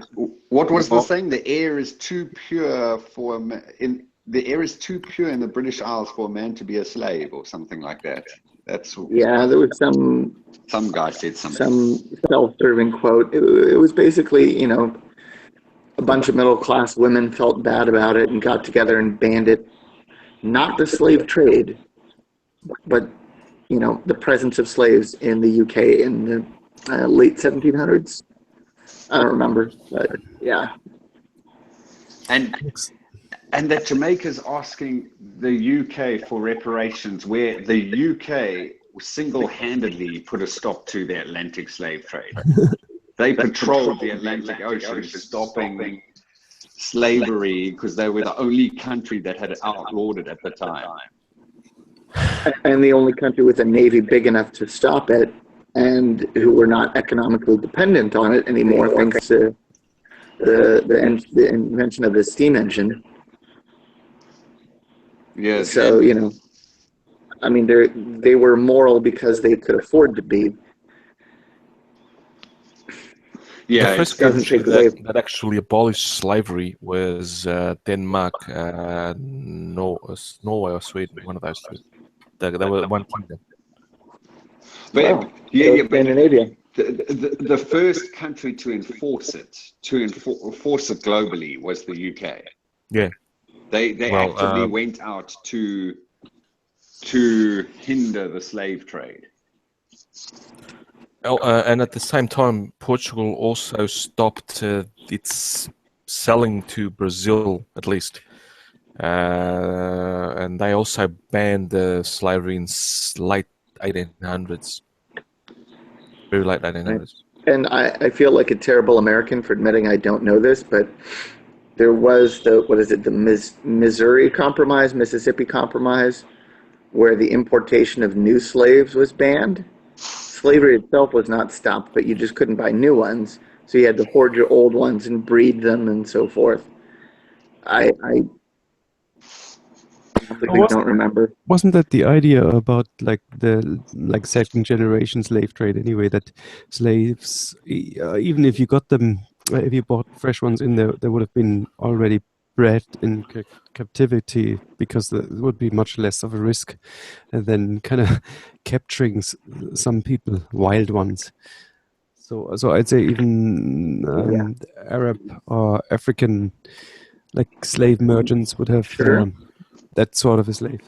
What was the saying? The air is too pure in the British Isles for a man to be a slave, or something like that. There was some guy said something. Some self-serving quote. It was basically, you know, a bunch of middle-class women felt bad about it and got together and banned it. Not the slave trade, but, you know, the presence of slaves in the UK in the late 1700s. I don't remember, but yeah. And And that Jamaica's asking the UK for reparations, where the UK single-handedly put a stop to the Atlantic slave trade. They patrolled the Atlantic Ocean, stopping slavery because they were the only country that had outlawed it at the time. And the only country with a navy big enough to stop it, and who were not economically dependent on it anymore, thanks to the invention of the steam engine. Yes. So, you know, I mean, they were moral because they could afford to be. Yeah, The first country that actually abolished slavery was Denmark, Norway or Sweden, one of those two. They were one kingdom. But, Wow. but Scandinavia. the first country to enforce it globally, was the UK. Yeah. They actively went out to hinder the slave trade. And at the same time, Portugal also stopped its selling to Brazil, at least. And they also banned slavery in late 1800s. Very late 1800s. And I feel like a terrible American for admitting I don't know this, but there was the Missouri Compromise, Mississippi Compromise, where the importation of new slaves was banned. Slavery itself was not stopped, but you just couldn't buy new ones. So you had to hoard your old ones and breed them and so forth. I don't remember. Wasn't that the idea about like the second generation slave trade anyway? That slaves, even if you got them, if you bought fresh ones in there, they would have been already bred in captivity because there would be much less of a risk than kind of capturing some people, wild ones. So I'd say even Arab or African like slave merchants would have that sort of a slave,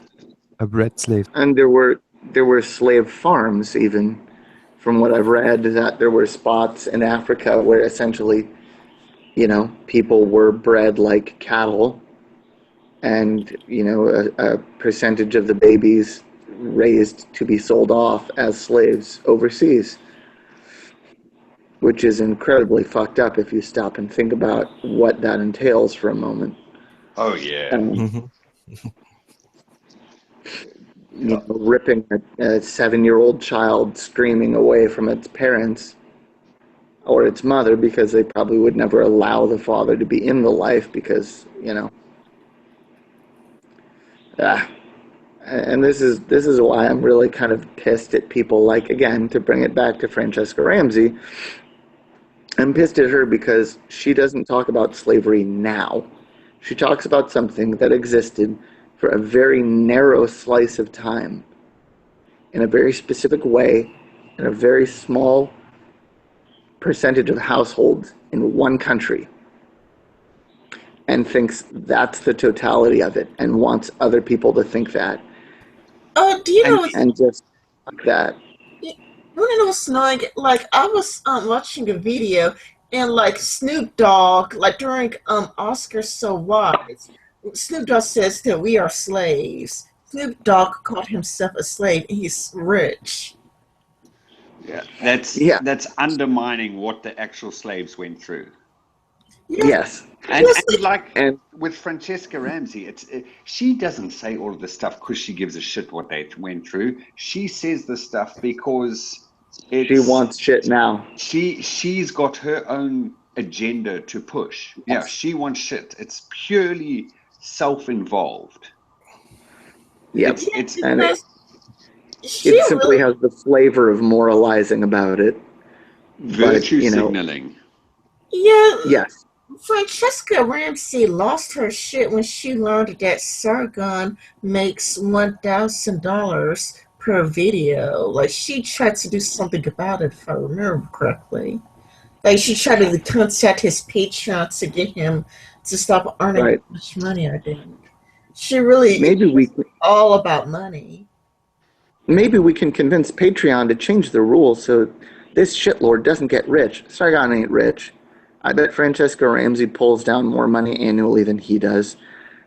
a bred slave. And there were slave farms, even from what I've read, that there were spots in Africa where essentially, you know, people were bred like cattle, and you know, a percentage of the babies raised to be sold off as slaves overseas, which is incredibly fucked up if you stop and think about what that entails for a moment. Oh yeah. You know, ripping a 7-year-old child screaming away from its parents or its mother, because they probably would never allow the father to be in the life because, you know. And this is why I'm really kind of pissed at people like, again, to bring it back to Francesca Ramsey, I'm pissed at her because she doesn't talk about slavery now. She talks about something that existed for a very narrow slice of time, in a very specific way, in a very small percentage of households in one country, and thinks that's the totality of it, and wants other people to think that. Oh, do you know? And just like that. When it was snowing, like I was watching a video, and like Snoop Dogg, like during Oscars So Wise, Snoop Dogg says that we are slaves. Snoop Dogg called himself a slave, and he's rich. Yeah, that's undermining what the actual slaves went through. Yes. And with Francesca Ramsey, she doesn't say all of this stuff because she gives a shit what they went through. She says this stuff because she wants shit now. She's got her own agenda to push. Yeah, she wants shit. It's purely self-involved. Yep. It simply has the flavor of moralizing about it. Virtue signaling. Yeah. Yes. Francesca Ramsey lost her shit when she learned that Sargon makes $1,000 per video. Like, she tried to do something about it, if I remember correctly. Like, she tried to contact his Patreon to get him to stop earning much money, I think. She really all about money. Maybe we can convince Patreon to change the rules so this shitlord doesn't get rich. Sargon ain't rich. I bet Francesca Ramsey pulls down more money annually than he does.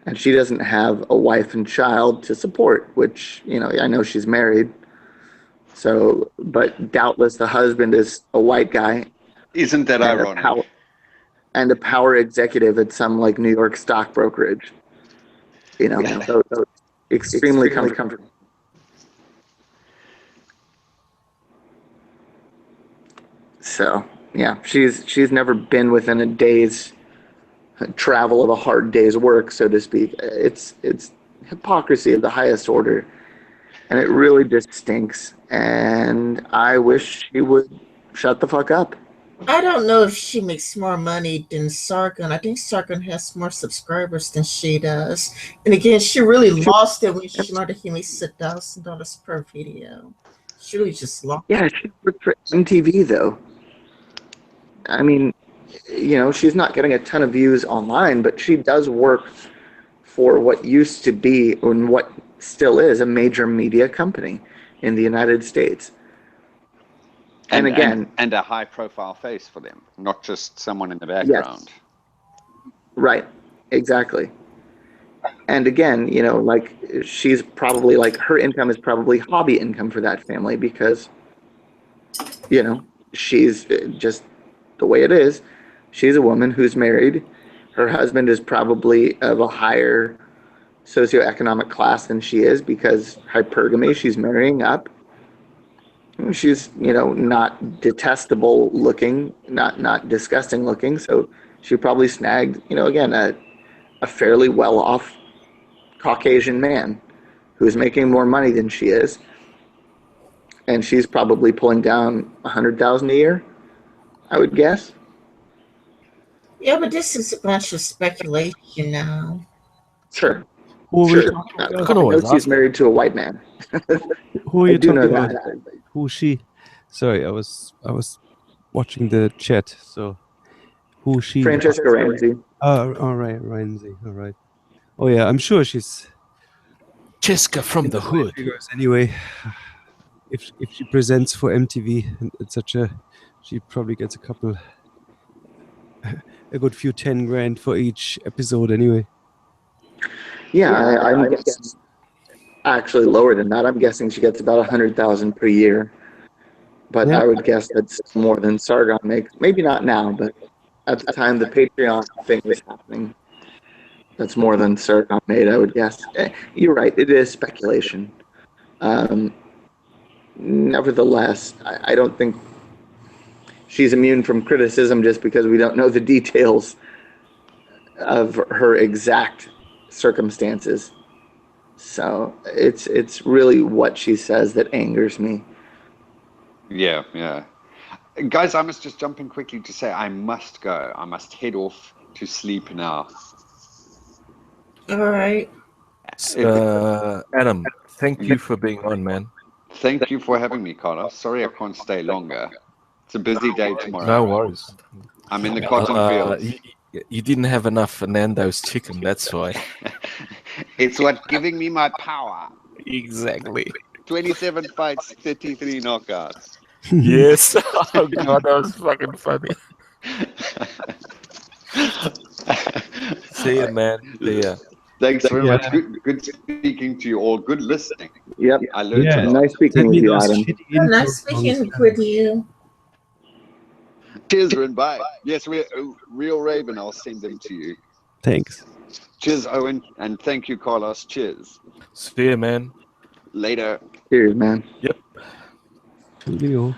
and she doesn't have a wife and child to support, which, I know she's married. So, but doubtless the husband is a white guy Isn't that and ironic? a power executive at some like New York stock brokerage. So extremely comfortable. So yeah, she's never been within a day's travel of a hard day's work, so to speak. It's hypocrisy of the highest order, and it really just stinks. And I wish she would shut the fuck up. I don't know if she makes more money than Sargon. I think Sargon has more subscribers than she does. And again, she really lost it when she learned that he makes $1,000 per video. She really just lost. Yeah, she worked for MTV though. I mean, she's not getting a ton of views online, but she does work for what used to be and what still is a major media company in the United States. And again, and a high-profile face for them, not just someone in the background. Yes, right, exactly. And again, like she's probably like her income is probably hobby income for that family because, she's just the way it is. She's a woman who's married. Her husband is probably of a higher socioeconomic class than she is because hypergamy, she's marrying up. She's, not detestable looking, not disgusting looking. So she probably snagged, again, a fairly well-off Caucasian man who's making more money than she is. And she's probably pulling down $100,000 a year, I would guess. Yeah, but this is a bunch of speculation now. Sure. Who are we Sure. talking I about? know she's married to a white man. Who are I you do know talking about? that. Who's she? Sorry, I was watching the chat. So, who's she? Francesca Ramsey. Oh, all right, Ramsey. All right. Oh yeah, I'm sure she's Jessica from the hood. figures anyway. If she presents for MTV and etc., she probably gets a good few 10 grand for each episode anyway. Yeah, I'm guessing actually lower than that. I'm guessing she gets about 100,000 per year. But Yeah. I would guess that's more than Sargon makes. Maybe not now, but at the time the Patreon thing was happening, that's more than Sargon made, I would guess. You're right, it is speculation. Nevertheless, I don't think she's immune from criticism just because we don't know the details of her exact circumstances. So it's really what she says that angers me. Yeah. Guys, I must just jump in quickly to say I must go. I must head off to sleep now. All right. Adam, thank you for being on, man. Thank you for having me, Carlos. Sorry I can't stay longer. It's a busy day tomorrow. No worries. I'm in the cotton fields. You didn't have enough Nando's chicken, that's why. It's what giving me my power. Exactly. 27 fights, 33 knockouts. Yes. Oh god, that was fucking funny. See ya, man. See ya. Thanks very much. Good speaking to you all. Good listening. Yep. I learned a lot. Nice speaking with you, Adam. Nice speaking with you. Cheers, Rin. Bye. Yes, we're Real Raven. I'll send them to you. Thanks. Cheers, Owen. And thank you, Carlos. Cheers. See ya, man. Later. Cheers, man. Yep. Leo.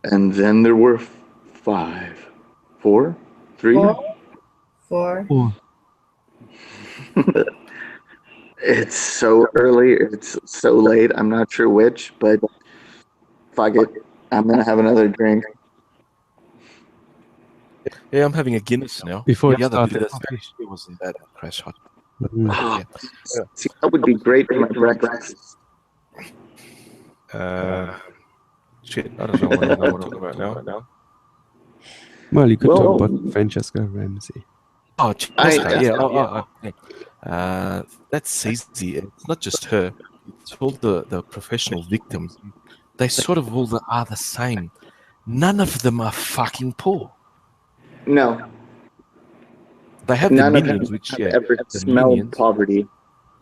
And then there were 5, 4, 3. 4. Oh, It's so early. It's so late. I'm not sure which, but fuck it. I'm gonna have another drink. Yeah, I'm having a Guinness now. Before the it other started. it wasn't that crash hot. Oh, see, that would be great for my breakfast. Shit, I don't know what I'm talking about now. Well, you could Well, talk about Francesca Ramsey. Oh, Jessica, yeah. That's easy. It's not just her. It's all the professional victims. They sort of all are the same. None of them are fucking poor. No. They have the None of them minions, which have ever the smelled minions, poverty.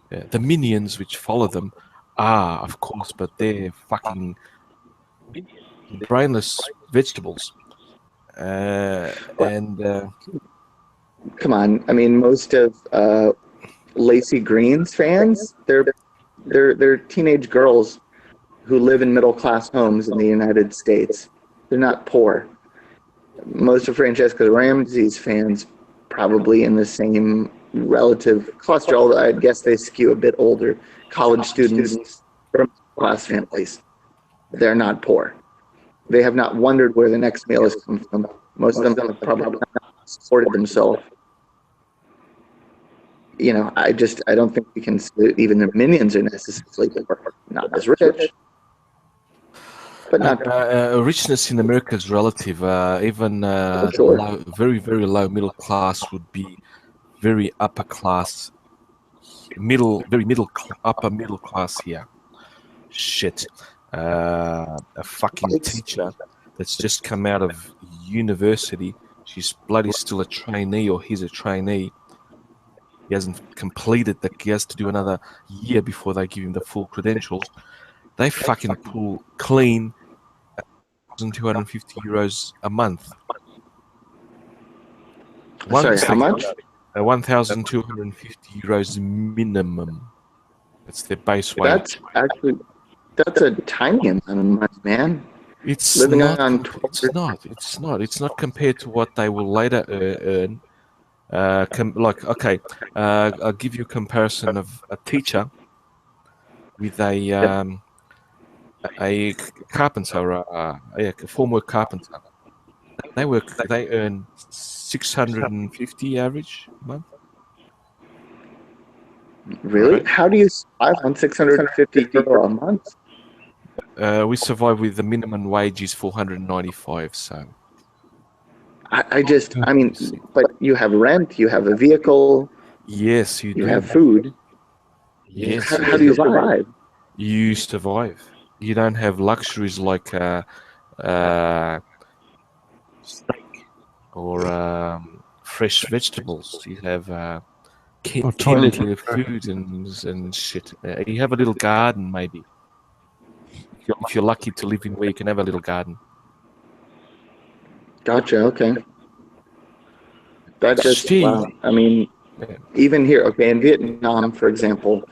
the minions which follow them are, of course, but they're fucking brainless vegetables. And Come on, I mean, most of Lacey Green's fans, they're teenage girls who live in middle class homes in the United States. They're not poor. Most of Francesca Ramsey's fans probably in the same relative cluster, although I'd guess they skew a bit older. College students from class families. They're not poor. They have not wondered where the next meal has come from. Most of them have probably not supported themselves. You know, I don't think we can say even the minions are necessarily poor. Not as rich, but not richness in America is relative. Even sure. low, very, very low middle class would be very upper class, upper middle class here. Shit. A fucking teacher that's just come out of university. She's bloody still a trainee, or he's a trainee. He hasn't completed that. He has to do another year before they give him the full credentials. They fucking pull clean €1,250 a month. Sorry, how much? €1,250 minimum. That's their base wage. That's a tiny amount of money, man. It's Living not. on It's not compared to what they will later earn. I'll give you a comparison of a teacher with a carpenter, a formwork carpenter. They earn 650 average a month. Really? Right. How do you survive on €650 a month? We survive with the minimum wage is 495. So I mean, but you have rent, you have a vehicle, yes, you do. have food. Yes. How do you survive? You survive. You don't have luxuries like steak or fresh vegetables. You have chemical food and shit. You have a little garden, maybe. If you're lucky to live in where you can have a little garden. Gotcha. Okay. That's just Gee. wow. I mean, Yeah. even here, okay, in Vietnam, for example,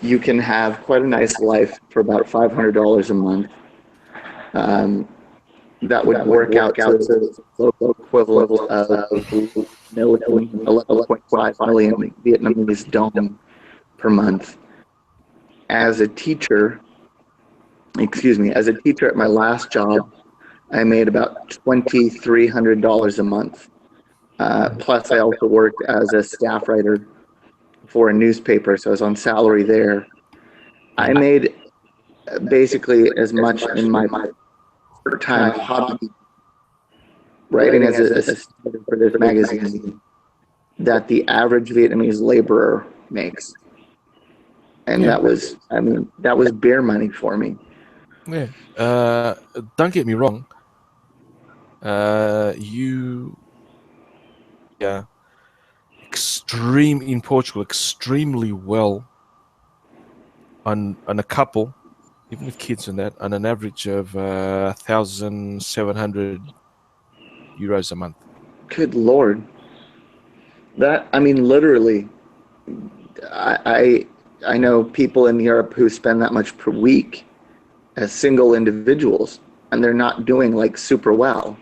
you can have quite a nice life for about $500 a month. That would work out to the local equivalent of 11.5 million Vietnamese dong per month. As a teacher at my last job, I made about $2,300 a month. Plus, I also worked as a staff writer for a newspaper, so I was on salary there. I made basically as much in my part-time hobby writing as a staff for this magazine that the average Vietnamese laborer makes. And that was beer money for me. Yeah. Don't get me wrong. In Portugal, extremely well on a couple, even with kids and that, on an average of €1,700 a month. Good Lord. That, I mean, literally, I know people in Europe who spend that much per week as single individuals, and they're not doing like super well.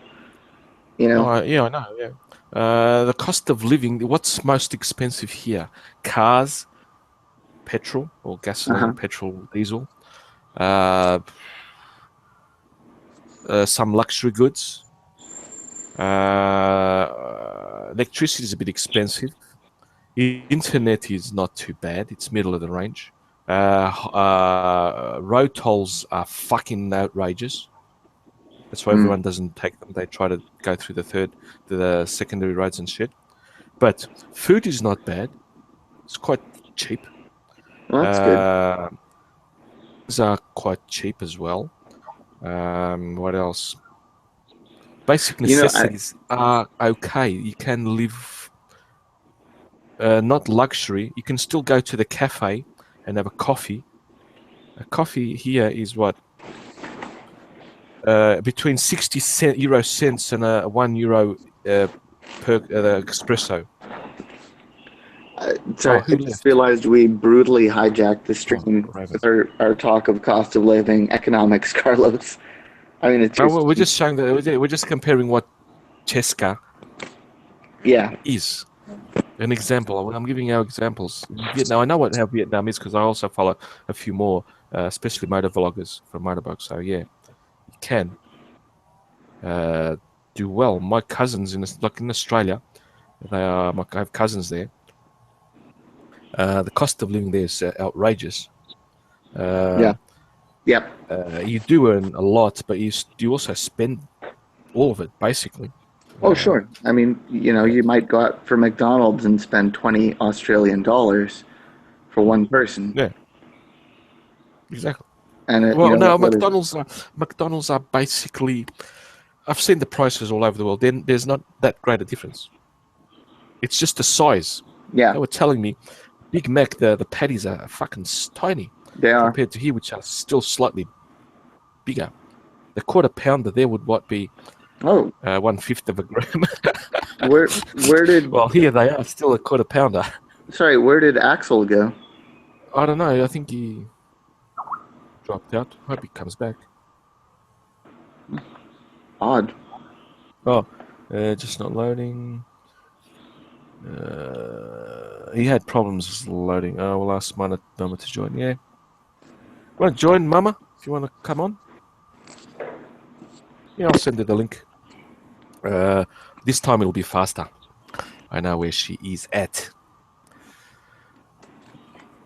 You know? I know. Yeah. The cost of living. What's most expensive here? Cars, petrol or gasoline, petrol, diesel. Some luxury goods. Electricity is a bit expensive. Internet is not too bad. It's middle of the range. Road tolls are fucking outrageous. That's why everyone doesn't take them. They try to go through the secondary roads and shit. But food is not bad. It's quite cheap. Well, that's good. These are quite cheap as well. What else? Basic necessities are okay. You can live not luxury. You can still go to the cafe and have a coffee. A coffee here is what? Between 60 euro cents and €1 per espresso. Sorry, Who I just left? realized we brutally hijacked the Oh, stream Raven. with our talk of cost of living, economics, Carlos. I mean, it's No, just, we're just showing that we're just comparing what Cheska yeah. is. An example. I'm giving you examples. Vietnam. I know how Vietnam is because I also follow a few more, especially motor vloggers from motorbikes. So yeah, you can do well. My cousins in Australia, I have cousins there. The cost of living there is outrageous. Yeah. Yep. You do earn a lot, but you also spend all of it basically. Oh, sure. I mean, you might go out for McDonald's and spend 20 Australian dollars for one person. Yeah, exactly. And Well, no, what is it? McDonald's are basically. I've seen the prices all over the world. Then there's not that great a difference. It's just the size. Yeah, They were telling me, Big Mac, the patties are fucking tiny they are. compared to here, which are still slightly bigger. The quarter pounder there would be Oh, 1/5 of a gram. where did Well, here they are still a quarter pounder. where did Axel go? I don't know. I think he dropped out. Hope he comes back. Odd. Oh, just not loading. He had problems loading. We'll ask Mama to join. Yeah. Want to join, Mama? If you want to come on. Yeah, I'll send her the link. This time it'll be faster. I know where she is at.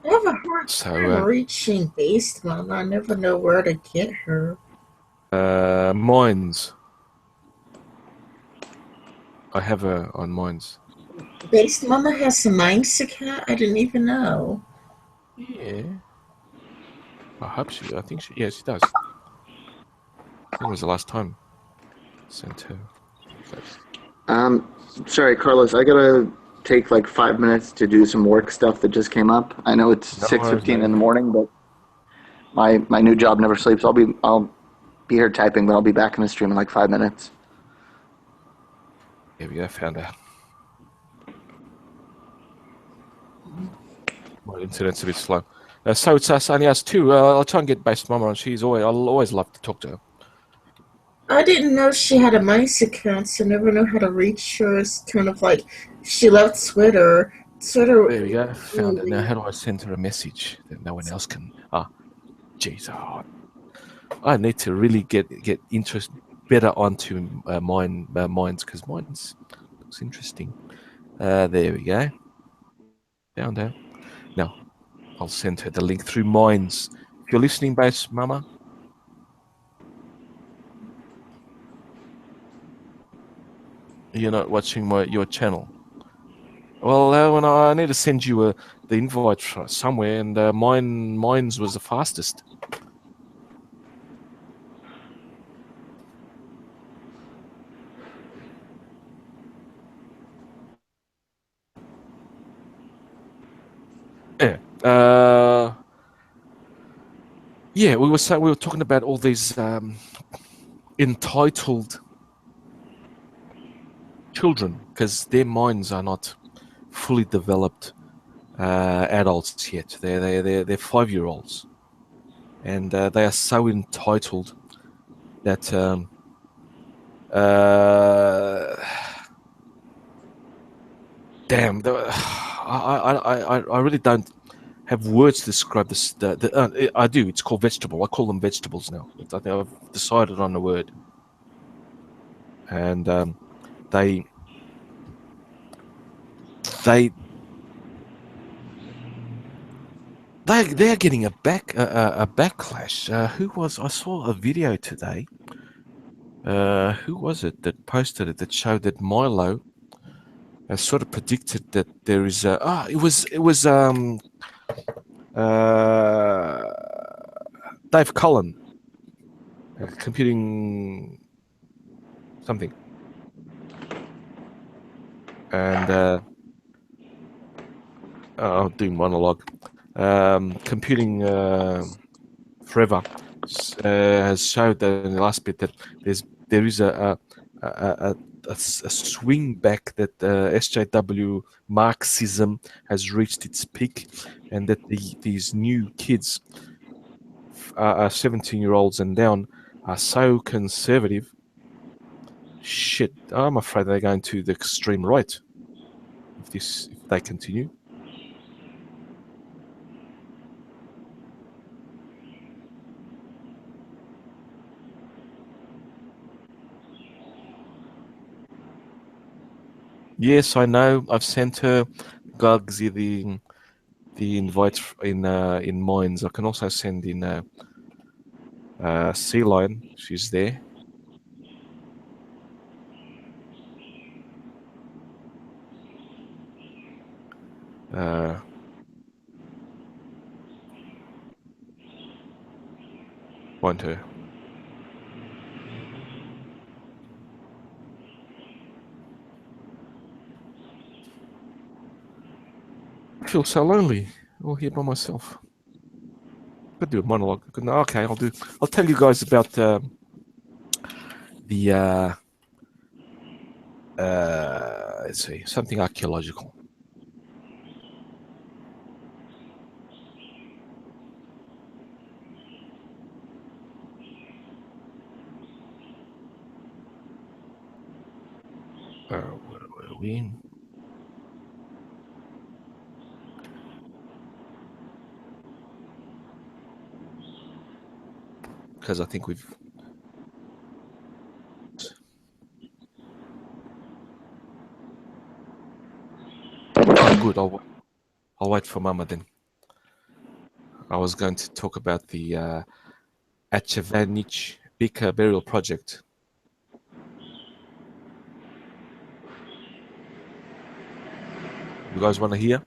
I have a hard So, time reaching Beast Mama. I never know where to get her. Mines. I have her on Mines. Beast Mama has a Minds account? I didn't even know. Yeah. I think she, yeah, she does. I think it was the last time I sent her. Sorry, Carlos, I gotta take like 5 minutes to do some work stuff that just came up. I know it's No 6:15 worries, in the morning, but my new job never sleeps. I'll be here typing, but I'll be back in the stream in like 5 minutes. Here we go, found her. My internet's a bit slow. So it's only us two. I'll try and get Base Mama on. I'll always love to talk to her. I didn't know she had a Minds account, so I never know how to reach her. It's kind of like she left Twitter. There we go. Found it. Now, how do I send her a message that no one else can? Jeez. I need to really get better onto Mines because Mines looks interesting. There we go. Found her. Now, I'll send her the link through Mines. If you're listening, Base Mama. You're not watching your channel. Well, when I need to send you the invite somewhere, and Mines was the fastest. Yeah. Yeah, we were talking about all these entitled children because their minds are not fully developed adults yet. They're 5-year-olds, and they are so entitled that damn. I really don't have words to describe this. I do. It's called vegetable. I call them vegetables now. I think I've decided on the word, and they're getting a backlash. I saw a video today. Who was it that posted it that showed that Milo has sort of predicted that there is it was Dave Cullen computing something, and I'll do monologue. Computing forever has showed that in the last bit that there is a swing back, that SJW Marxism has reached its peak, and that these new kids, 17-year-olds and down, are so conservative. Shit, I'm afraid they're going to the extreme right if they continue. Yes, I know. I've sent her Guggsy the invites in Mines. I can also send in Sea Lion. She's there. Find her. I feel so lonely, all here by myself. Could do a monologue. Okay, I'll tell you guys about let's see, something archaeological. Where are we in? Because I think we've... Oh, good. I'll wait for Mama then. I was going to talk about the Achevanich Bika burial project. You guys want to hear?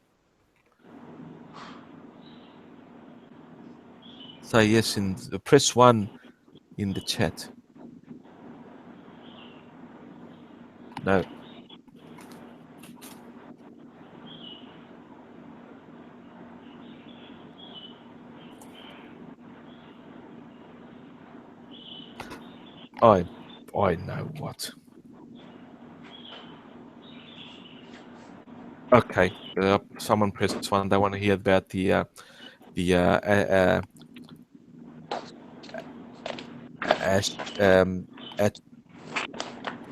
Say yes in press 1 in the chat. No. I know what. Okay, someone pressed 1. They want to hear about the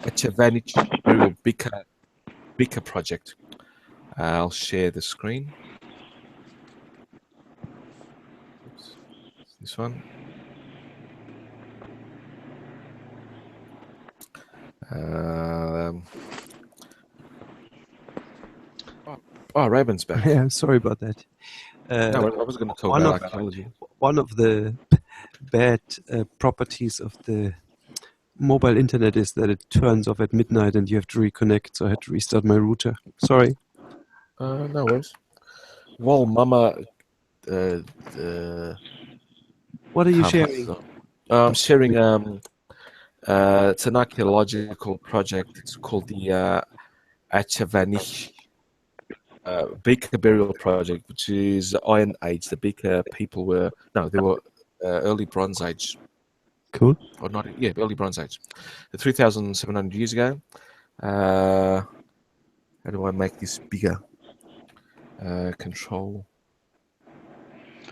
Achevanich burial Bika project. I'll share the screen. Oops. This one. Raven's back. Yeah, sorry about that. No, I was going to talk about archaeology. One of the bad properties of the mobile internet is that it turns off at midnight and you have to reconnect, so I had to restart my router. Sorry. No worries. While Mama... what are you sharing? I'm sharing... it's an archaeological project. It's called the Achevanich Bika burial project, which is Iron Age. The Bika people were... No, they were early Bronze Age. Cool. Or not, yeah, early Bronze Age. 3,700 years ago. How do I make this bigger? Control.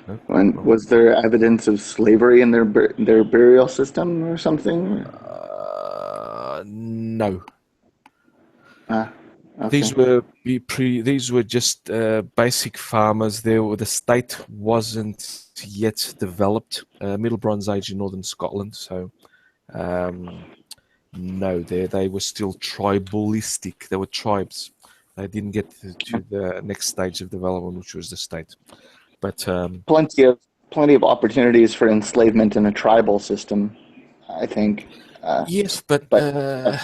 No? And was there evidence of slavery in their burial system or something? No. Okay. These were just basic farmers. The state wasn't yet developed. Middle Bronze Age in northern Scotland, so no, they were still tribalistic. They were tribes. They didn't get to the next stage of development, which was the state. But plenty of opportunities for enslavement in a tribal system, I think. Yes, but the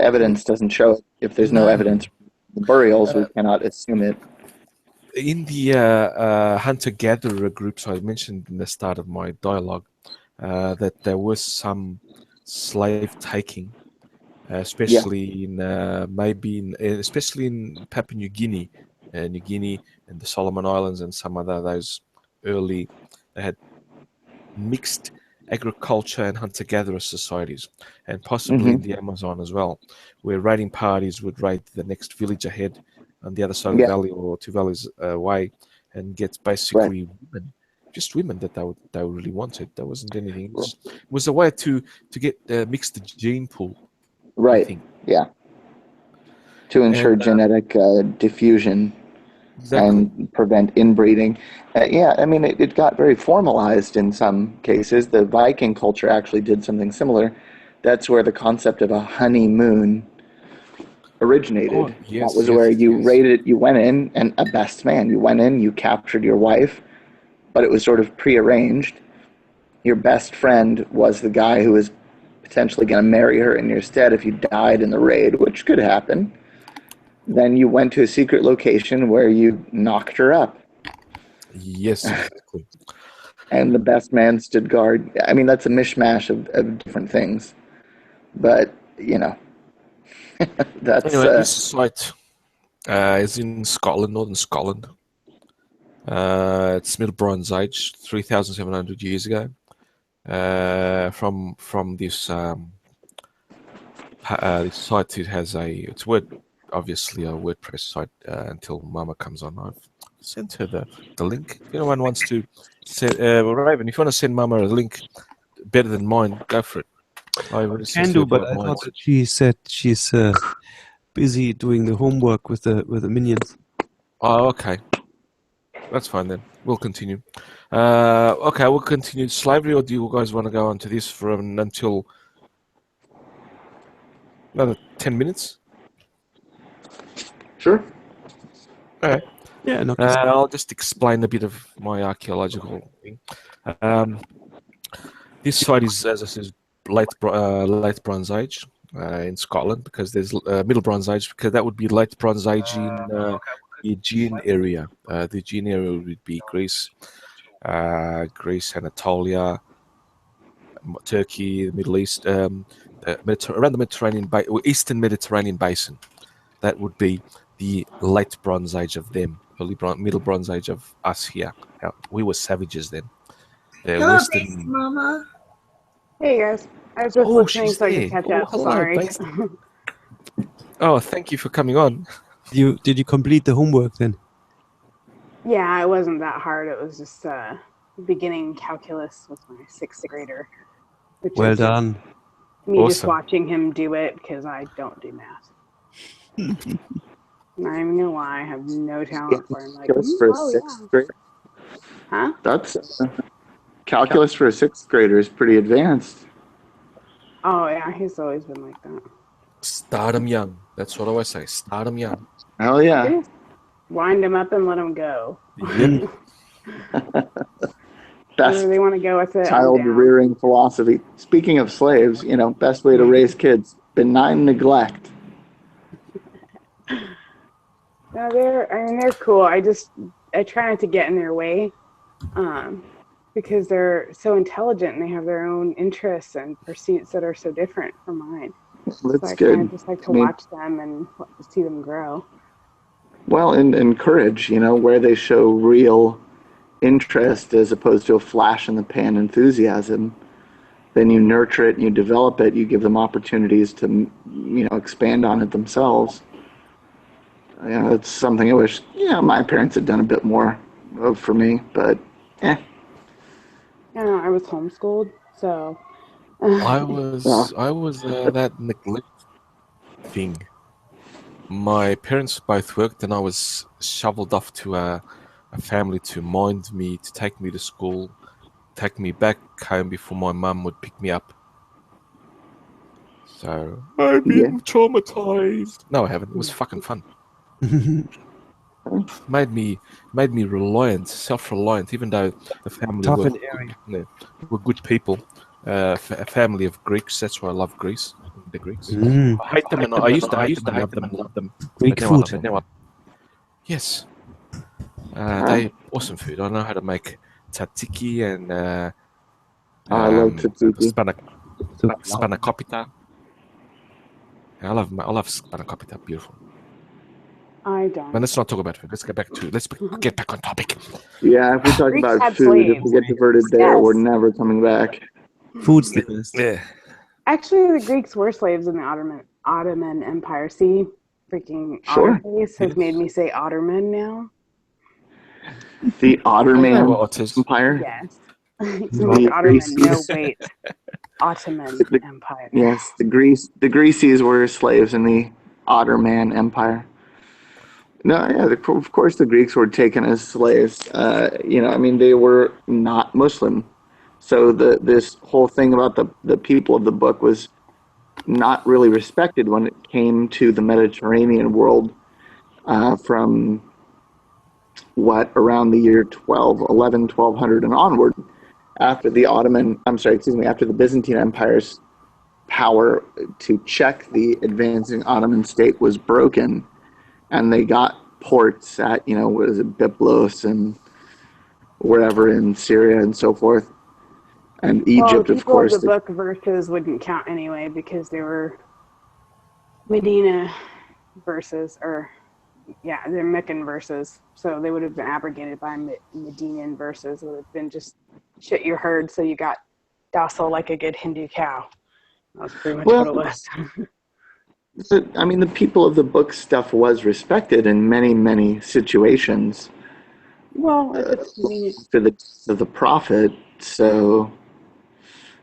evidence doesn't show it. If there's no evidence, the burials, we cannot assume it. In the hunter-gatherer groups I mentioned in the start of my dialogue, that there was some slave taking, especially in especially in Papua New Guinea, New Guinea and the Solomon Islands and some other those early, they had mixed agriculture and hunter-gatherer societies, and possibly in the Amazon as well, where raiding parties would raid the next village ahead on the other side of the valley or 2 valleys away, and get basically women, just women that they really wanted. There wasn't anything. It was a way to get mix the gene pool. I Right. think. Yeah. To ensure And, genetic diffusion exactly. and prevent inbreeding. Yeah, I mean, it got very formalized in some cases. The Viking culture actually did something similar. That's where the concept of a honeymoon originated. Oh, yes, That was yes, where you yes. raided, you went in, and a best man, you went in, you captured your wife, but it was sort of prearranged. Your best friend was the guy who was potentially going to marry her in your stead if you died in the raid, which could happen. Then you went to a secret location where you knocked her up. Yes, exactly. And the best man stood guard. I mean, that's a mishmash of different things. But, you know, that's... Anyway, this site is in Scotland, northern Scotland. It's Middle Bronze Age, 3,700 years ago. From this this site, it has it's obviously a WordPress site until Mama comes on. I've sent her the link. If anyone wants to send, Raven, if you want to send Mama a link better than mine, go for it. I already Can sent do, her but one I of mine. thought that she said she's busy doing the homework with the minions. Oh, okay. That's fine then. We'll continue. Okay, we'll continue slavery, or do you guys want to go on to this for until another 10 minutes? Sure. All right. Yeah, no. I'll just explain a bit of my archaeological thing. This site is, as I said, late Bronze Age in Scotland, because there's Middle Bronze Age, because that would be late Bronze Age in the Aegean area. The Aegean area would be Greece, Anatolia, Turkey, the Middle East, around the Mediterranean, Eastern Mediterranean basin. That would be the late Bronze Age of them, Middle Bronze Age of us here. We were savages then. Hello, Base Mama. Hey guys, I was just listening she's so I there. could catch up. Hello, Sorry. Base. Oh, thank you for coming on. Did you complete the homework then? Yeah, it wasn't that hard. It was just beginning calculus with my 6th grader. Which Well is done. Me just Awesome. watching him do it because I don't do math. Not even gonna lie, I have no talent for it. Like, Calculus for a oh sixth yeah. grader? Huh? That's... calculus for a 6th grader is pretty advanced. Oh yeah, he's always been like that. Start them young. That's what I always say. Start them young. Hell yeah. Just wind him up and let him go. Yep. Best Whether they want to go with it. child I'm down. rearing philosophy. Speaking of slaves, you know, best way to raise kids, benign neglect. No, they're cool. I try not to get in their way, because they're so intelligent and they have their own interests and pursuits that are so different from mine. That's So I good. kind of just like to I mean, watch them and see them grow. well, and encourage, you know, where they show real interest as opposed to a flash in the pan enthusiasm. Then you nurture it and you develop it. You give them opportunities to, you know, expand on it themselves. You know, it's something I wish, you know, my parents had done a bit more of for me, but Yeah, I was homeschooled, so I was that neglect thing. My parents both worked, and I was shoveled off to a family to mind me, to take me to school, take me back home before my mum would pick me up. So I've been traumatized. No, I haven't. It was fucking fun. Made me reliant, self-reliant, even though the family Tough were and airy. good people. A family of Greeks. That's why I love Greece. The Greeks. Mm. I hate them, and I used to hate them and love them. Greek food. Yes. They awesome food. I know how to make tzatziki and I love tzatziki. spanakopita. I love spanakopita. Beautiful. I don't. But let's not talk about food. Let's get back on topic. Yeah, if we talk Greeks about had food, if slaves. we get diverted there, we're Yes. never coming back. Food's the best. Yeah. Actually, the Greeks were slaves in the Ottoman Empire. See, freaking Sure. Otterface has made me say Ottoman now. The I know Ottoman what otters. Empire. Yes. It's The like Ottoman. No, Greases. wait. Ottoman The- Empire. Yes, the Greases were slaves in the Ottoman Empire. No, yeah, of course the Greeks were taken as slaves. I mean, they were not Muslim. So this whole thing about the people of the book was not really respected when it came to the Mediterranean world from around the year 1200 and onward, after after the Byzantine Empire's power to check the advancing Ottoman state was broken, and they got ports at, what is it, Byblos and wherever in Syria and so forth, and Well, Egypt, the of people of course. the book verses wouldn't count anyway because they were Medina verses, or they're Meccan verses. So they would have been abrogated by Medinan verses. It would have been just shit you heard, so you got docile like a good Hindu cow. That's pretty much what it was. I mean, the people of the book stuff was respected in many, many situations. Well, if it's convenient. For the prophet. So,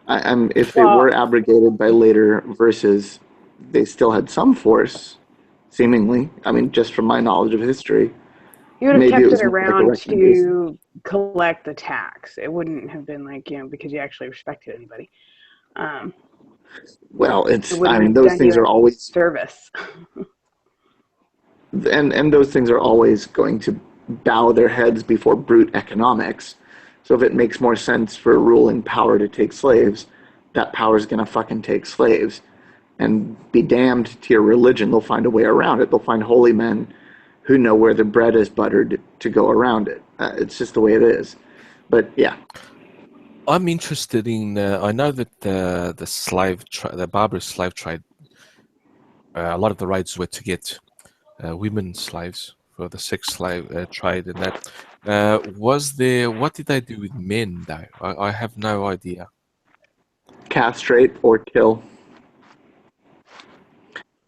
if they were abrogated by later verses, they still had some force, seemingly. I mean, just from my knowledge of history. You would have Maybe kept was it more like a around recommendation. to collect the tax. It wouldn't have been like, because you actually respected anybody. Well, It wouldn't have those done things you are any always, service. and those things are always going to bow their heads before brute economics. So if it makes more sense for a ruling power to take slaves, that power is going to fucking take slaves. And be damned to your religion, they'll find a way around it. They'll find holy men who know where the bread is buttered to go around it. It's just the way it is. But yeah. I'm interested in. I know that the barbarous slave trade. A lot of the raids were to get women slaves for the sex slave trade, and that. What did they do with men though? I have no idea. Castrate or kill.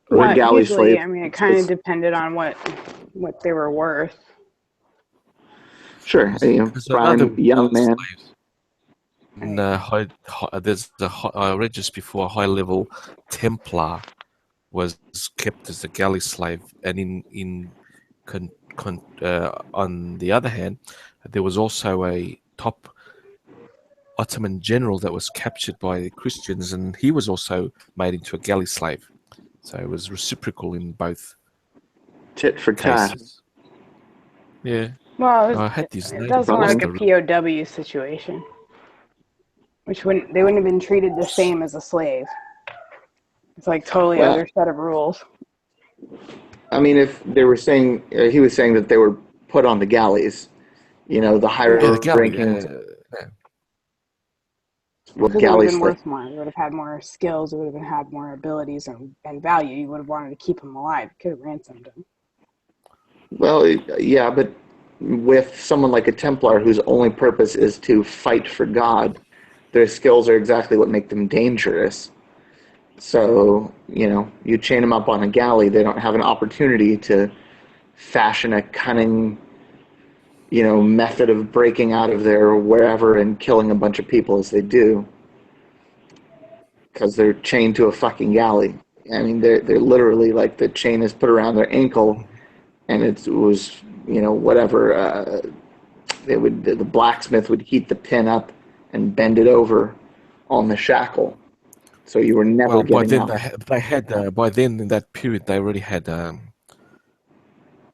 Or Not galley usually. slave. I mean, it kind of depended on what they were worth. Sure. Because I know there Prime were young man. slaves. And I read just before, a high-level Templar was kept as a galley slave, and on the other hand, there was also a top Ottoman general that was captured by the Christians, and he was also made into a galley slave. So it was reciprocal in both Tit for tat. cases. Yeah. Well, I had these it names. does more like a POW situation, which they wouldn't have been treated the same as a slave. It's like totally other set of rules. I mean, if they were saying, he was saying that they were put on the galleys, the higher ranking. Well, they would galley have been slave. worth more. They would have had more skills. They would have had more abilities and value. You would have wanted to keep them alive. You could have ransomed them. Well, yeah, but with someone like a Templar whose only purpose is to fight for God, their skills are exactly what make them dangerous. So, you chain them up on a galley, they don't have an opportunity to fashion a cunning, method of breaking out of there wherever and killing a bunch of people as they do. Because they're chained to a fucking galley. I mean, they're literally like the chain is put around their ankle, and it was, whatever. The blacksmith would heat the pin up and bend it over on the shackle, so you were never getting out. They had by then in that period they already had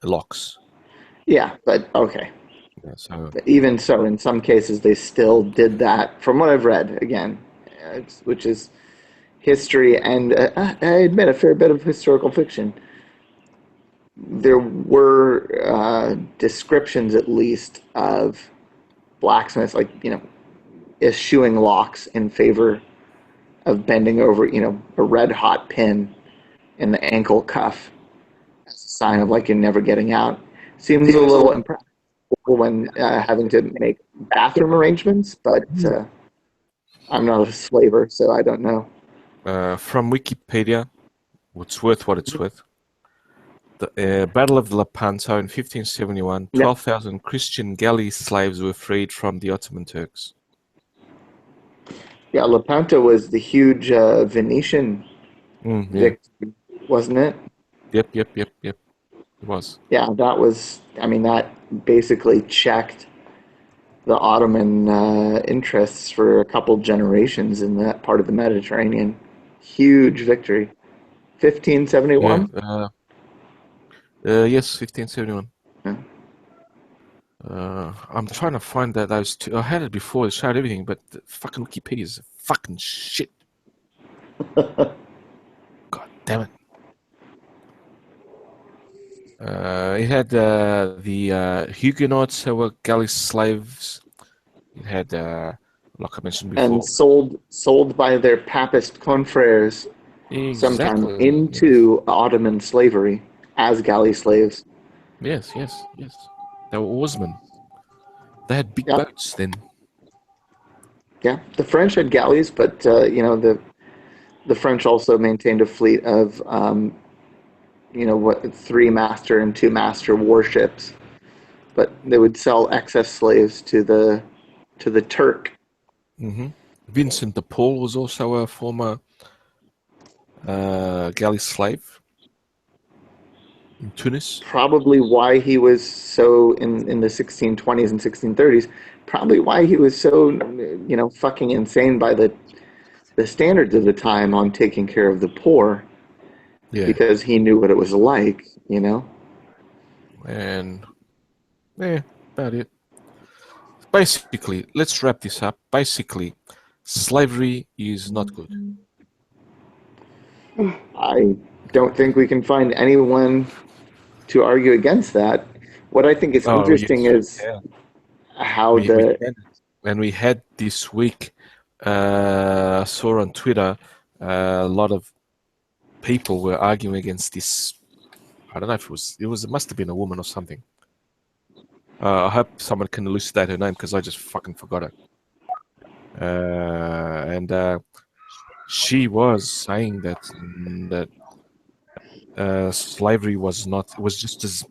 locks. Yeah, but okay. Yeah, so even so, in some cases they still did that. From what I've read, again, which is history and I admit a fair bit of historical fiction. There were descriptions, at least, of blacksmiths, like, eschewing locks in favor of bending over, a red hot pin in the ankle cuff as a sign of like you're never getting out. Seems a little impractical when having to make bathroom arrangements, but I'm not a slaver, so I don't know. From Wikipedia, it's worth what it's worth. The Battle of Lepanto in 1571, 12,000 Christian galley slaves were freed from the Ottoman Turks. Yeah, Lepanto was the huge Venetian victory, wasn't it? Yep. It was. Yeah, that was, I mean, that basically checked the Ottoman interests for a couple generations in that part of the Mediterranean. Huge victory. 1571? Yes, 1571. Yeah. I'm trying to find those two. I had it before, it showed everything, but the fucking Wikipedia is fucking shit. God damn it. It had the Huguenots who were galley slaves. It had, like I mentioned before, and sold by their Papist confreres sometime into Ottoman slavery as galley slaves. Yes. They were oarsmen. They had big boats then. Yeah, the French had galleys, but the French also maintained a fleet of 3-master and 2-master warships, but they would sell excess slaves to the Turk. Mm-hmm. Vincent de Paul was also a former galley slave in Tunis. Probably why he was so in the 1620s and 1630s. Probably why he was so fucking insane by the standards of the time on taking care of the poor. Yeah. Because he knew what it was like, And about it. Basically, let's wrap this up. Basically, slavery is not good. I don't think we can find anyone to argue against that. What I think is interesting is how we had this week, I saw on Twitter, a lot of people were arguing against this. I don't know if it must have been a woman or something. I hope someone can elucidate her name because I just fucking forgot it. And she was saying that slavery was just as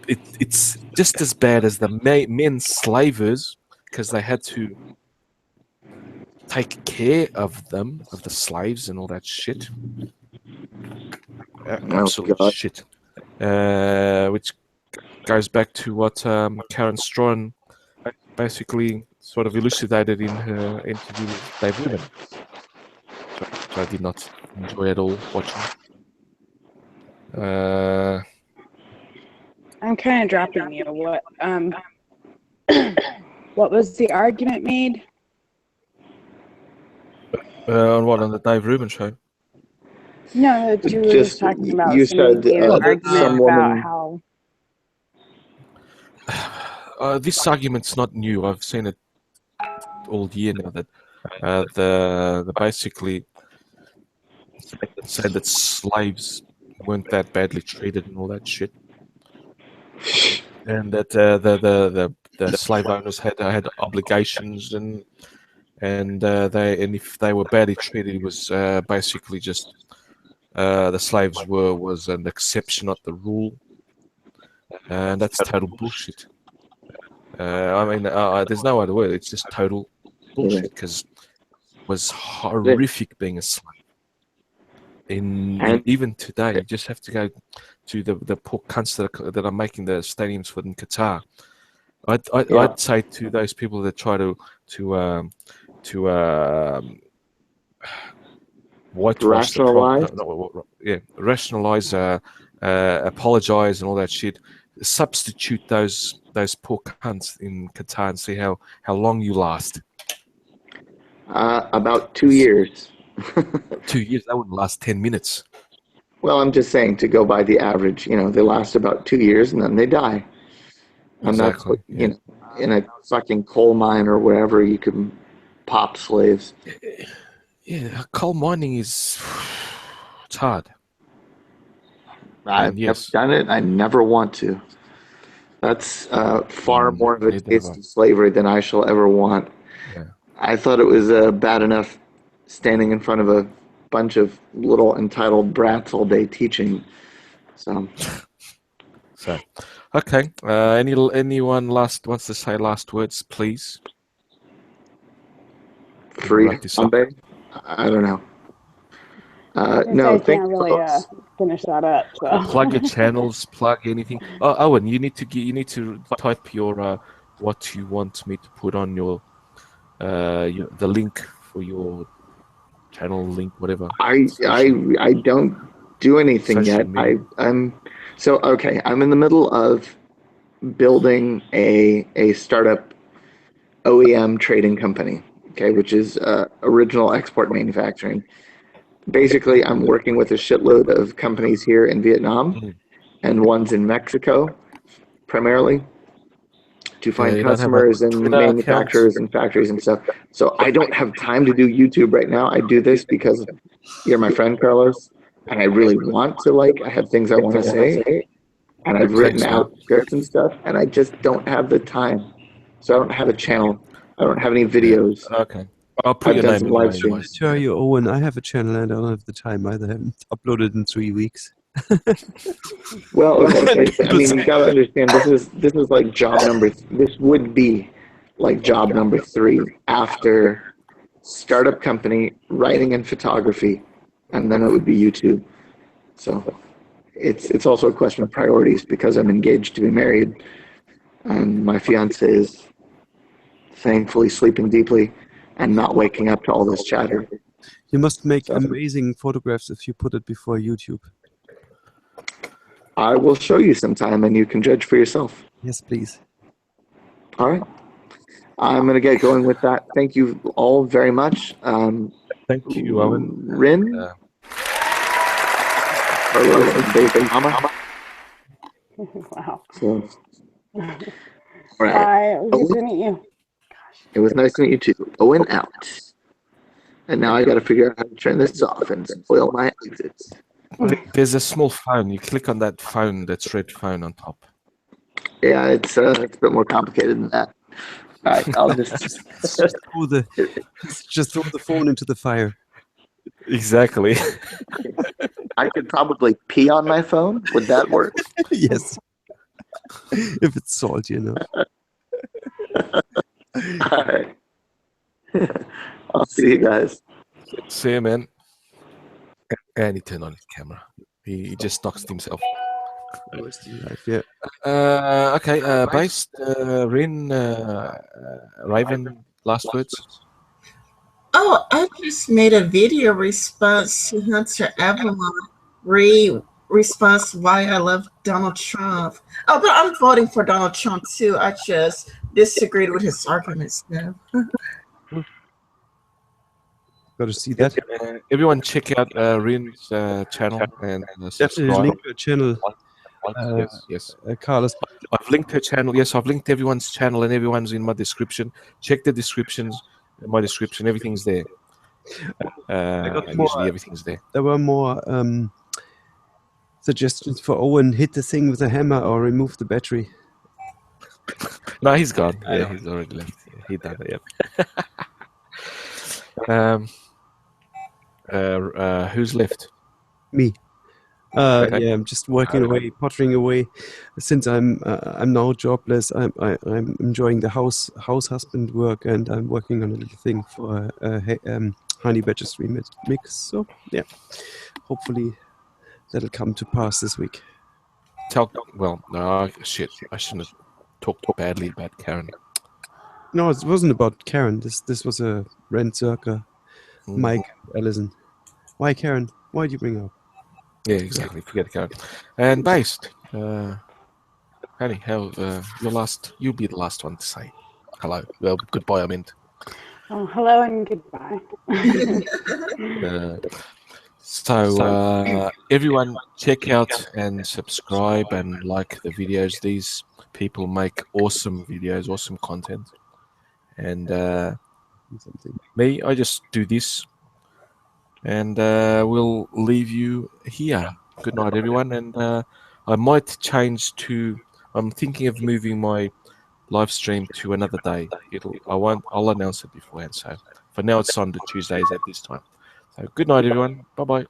it's just as bad as the men slavers because they had to take care of them, of the slaves and all that shit. Absolute shit. Which goes back to what Karen Strawn basically sort of elucidated in her interview with Dave Rubin. So I did not enjoy at all watching. I'm kind of dropping you. What was the argument made? On the Dave Rubin show? No, you were just talking about you said an argument about how. This argument's not new. I've seen it all year now. That the basically said that slaves weren't that badly treated and all that shit, and that the slave owners had obligations and if they were badly treated, it was basically just the slaves was an exception, not the rule, and that's total bullshit. There's no other word. It's just total bullshit because it was horrific being a slave. Even today, you just have to go to the poor cunts that are making the stadiums in Qatar. I'd say to those people that try to whitewash rationalize, apologize, and all that shit. Substitute those poor cunts in Qatar and see how long you last. About 2 years. 2 years, that wouldn't last 10 minutes. Well, I'm just saying to go by the average, they last about 2 years and then they die. And exactly. That's what, in a fucking coal mine or wherever you can pop slaves. Yeah, coal mining it's hard. I've And never yes, done it. I never want to. That's far more of a neither have taste I. of slavery than I shall ever want. Yeah. I thought it was bad enough standing in front of a bunch of little entitled brats all day teaching. So, So, okay. Anyone wants to say last words, please? Can we free wrap this up? Bombay? I don't know. I No, thank can't you, really folks. finish that up. Plug your So channels. Plug anything. Oh, Owen, you need to type your what you want me to put on the link for your channel link, whatever. I don't do anything Social yet. media. I'm so okay. I'm in the middle of building a startup OEM trading company. Okay, which is original export manufacturing. Basically, I'm working with a shitload of companies here in Vietnam Mm. and ones in Mexico, primarily, to Yeah, find you don't have a customers and Twitter account. manufacturers and factories and stuff. So I don't have time to do YouTube right now. I do this because you're my friend, Carlos, and I really want to I have things I want to say, and I've written Thanks, man. out scripts and stuff, and I just don't have the time. So I don't have a channel. I don't have any videos. Okay. I'll put I've your done name some in live my streams. I tell you, Owen, I have a channel and I don't have the time either. I haven't uploaded in 3 weeks. Well, okay. I mean, you got to understand. This is like job number. This would be like job number 3 after startup company, writing and photography, and then it would be YouTube. So it's also a question of priorities because I'm engaged to be married, and my fiance is thankfully sleeping deeply and not waking up to all this chatter. You must make So amazing photographs if you put it before YouTube. I will show you sometime, and you can judge for yourself. Yes, please. All right. I'm going to get going with that. Thank you all very much. Thank you, Owen. Rin, Uh, Carlos, and Dave Mama. wow. So, all right. Bye. It was good to meet you. It was nice to meet you too. Owen out. And now I got to figure out how to turn this off and spoil my exits. there's a small phone. You click on that phone, that's red phone on top. Yeah, it's a bit more complicated than that. All right, I'll just Just throw the phone into the fire. Exactly. I could probably pee on my phone. Would that work? Yes. If it's salt, you know. All right. I'll see you guys. See you, man. And he turned on his camera. He just doxed himself. Yeah. Okay, based Rin, Raven, last words. Oh, I just made a video response to Hunter Avalon response why I love Donald Trump. Oh, but I'm voting for Donald Trump too. I just disagreed with his arguments now. Got to see that. Everyone check out Rin's channel and Definitely subscribe. link her channel. Yes. Carlos. I've linked her channel. Yes, I've linked everyone's channel and everyone's in my description. Check the descriptions. My description, everything's there. Usually everything's there. There were more suggestions for Owen. Hit the thing with a hammer or remove the battery. No, he's gone. Yeah, he's already left. He done it. Yep. Who's left? Me. Okay. Yeah, I'm just working away, pottering away. Since I'm now jobless, I'm enjoying the house husband work, and I'm working on a little thing for honey badger stream mix. So yeah, hopefully that'll come to pass this week. No, shit. I shouldn't have talked badly about Karen. No, it wasn't about Karen. This was a Ren Circa, Mike, Allison. Why Karen? Why did you bring her up? Yeah, exactly. Forget Karen. And based, Honey, you'll be the last one to say hello. Well, goodbye, I meant. Oh, hello and goodbye. So everyone check out and subscribe and like the videos. These people make awesome videos, awesome content. And I just do this. And we'll leave you here. Good night, everyone. And I might change to. I'm thinking of moving my live stream to another day. I'll announce it beforehand. So for now, it's on the Tuesdays at this time. So good night, everyone. Bye bye.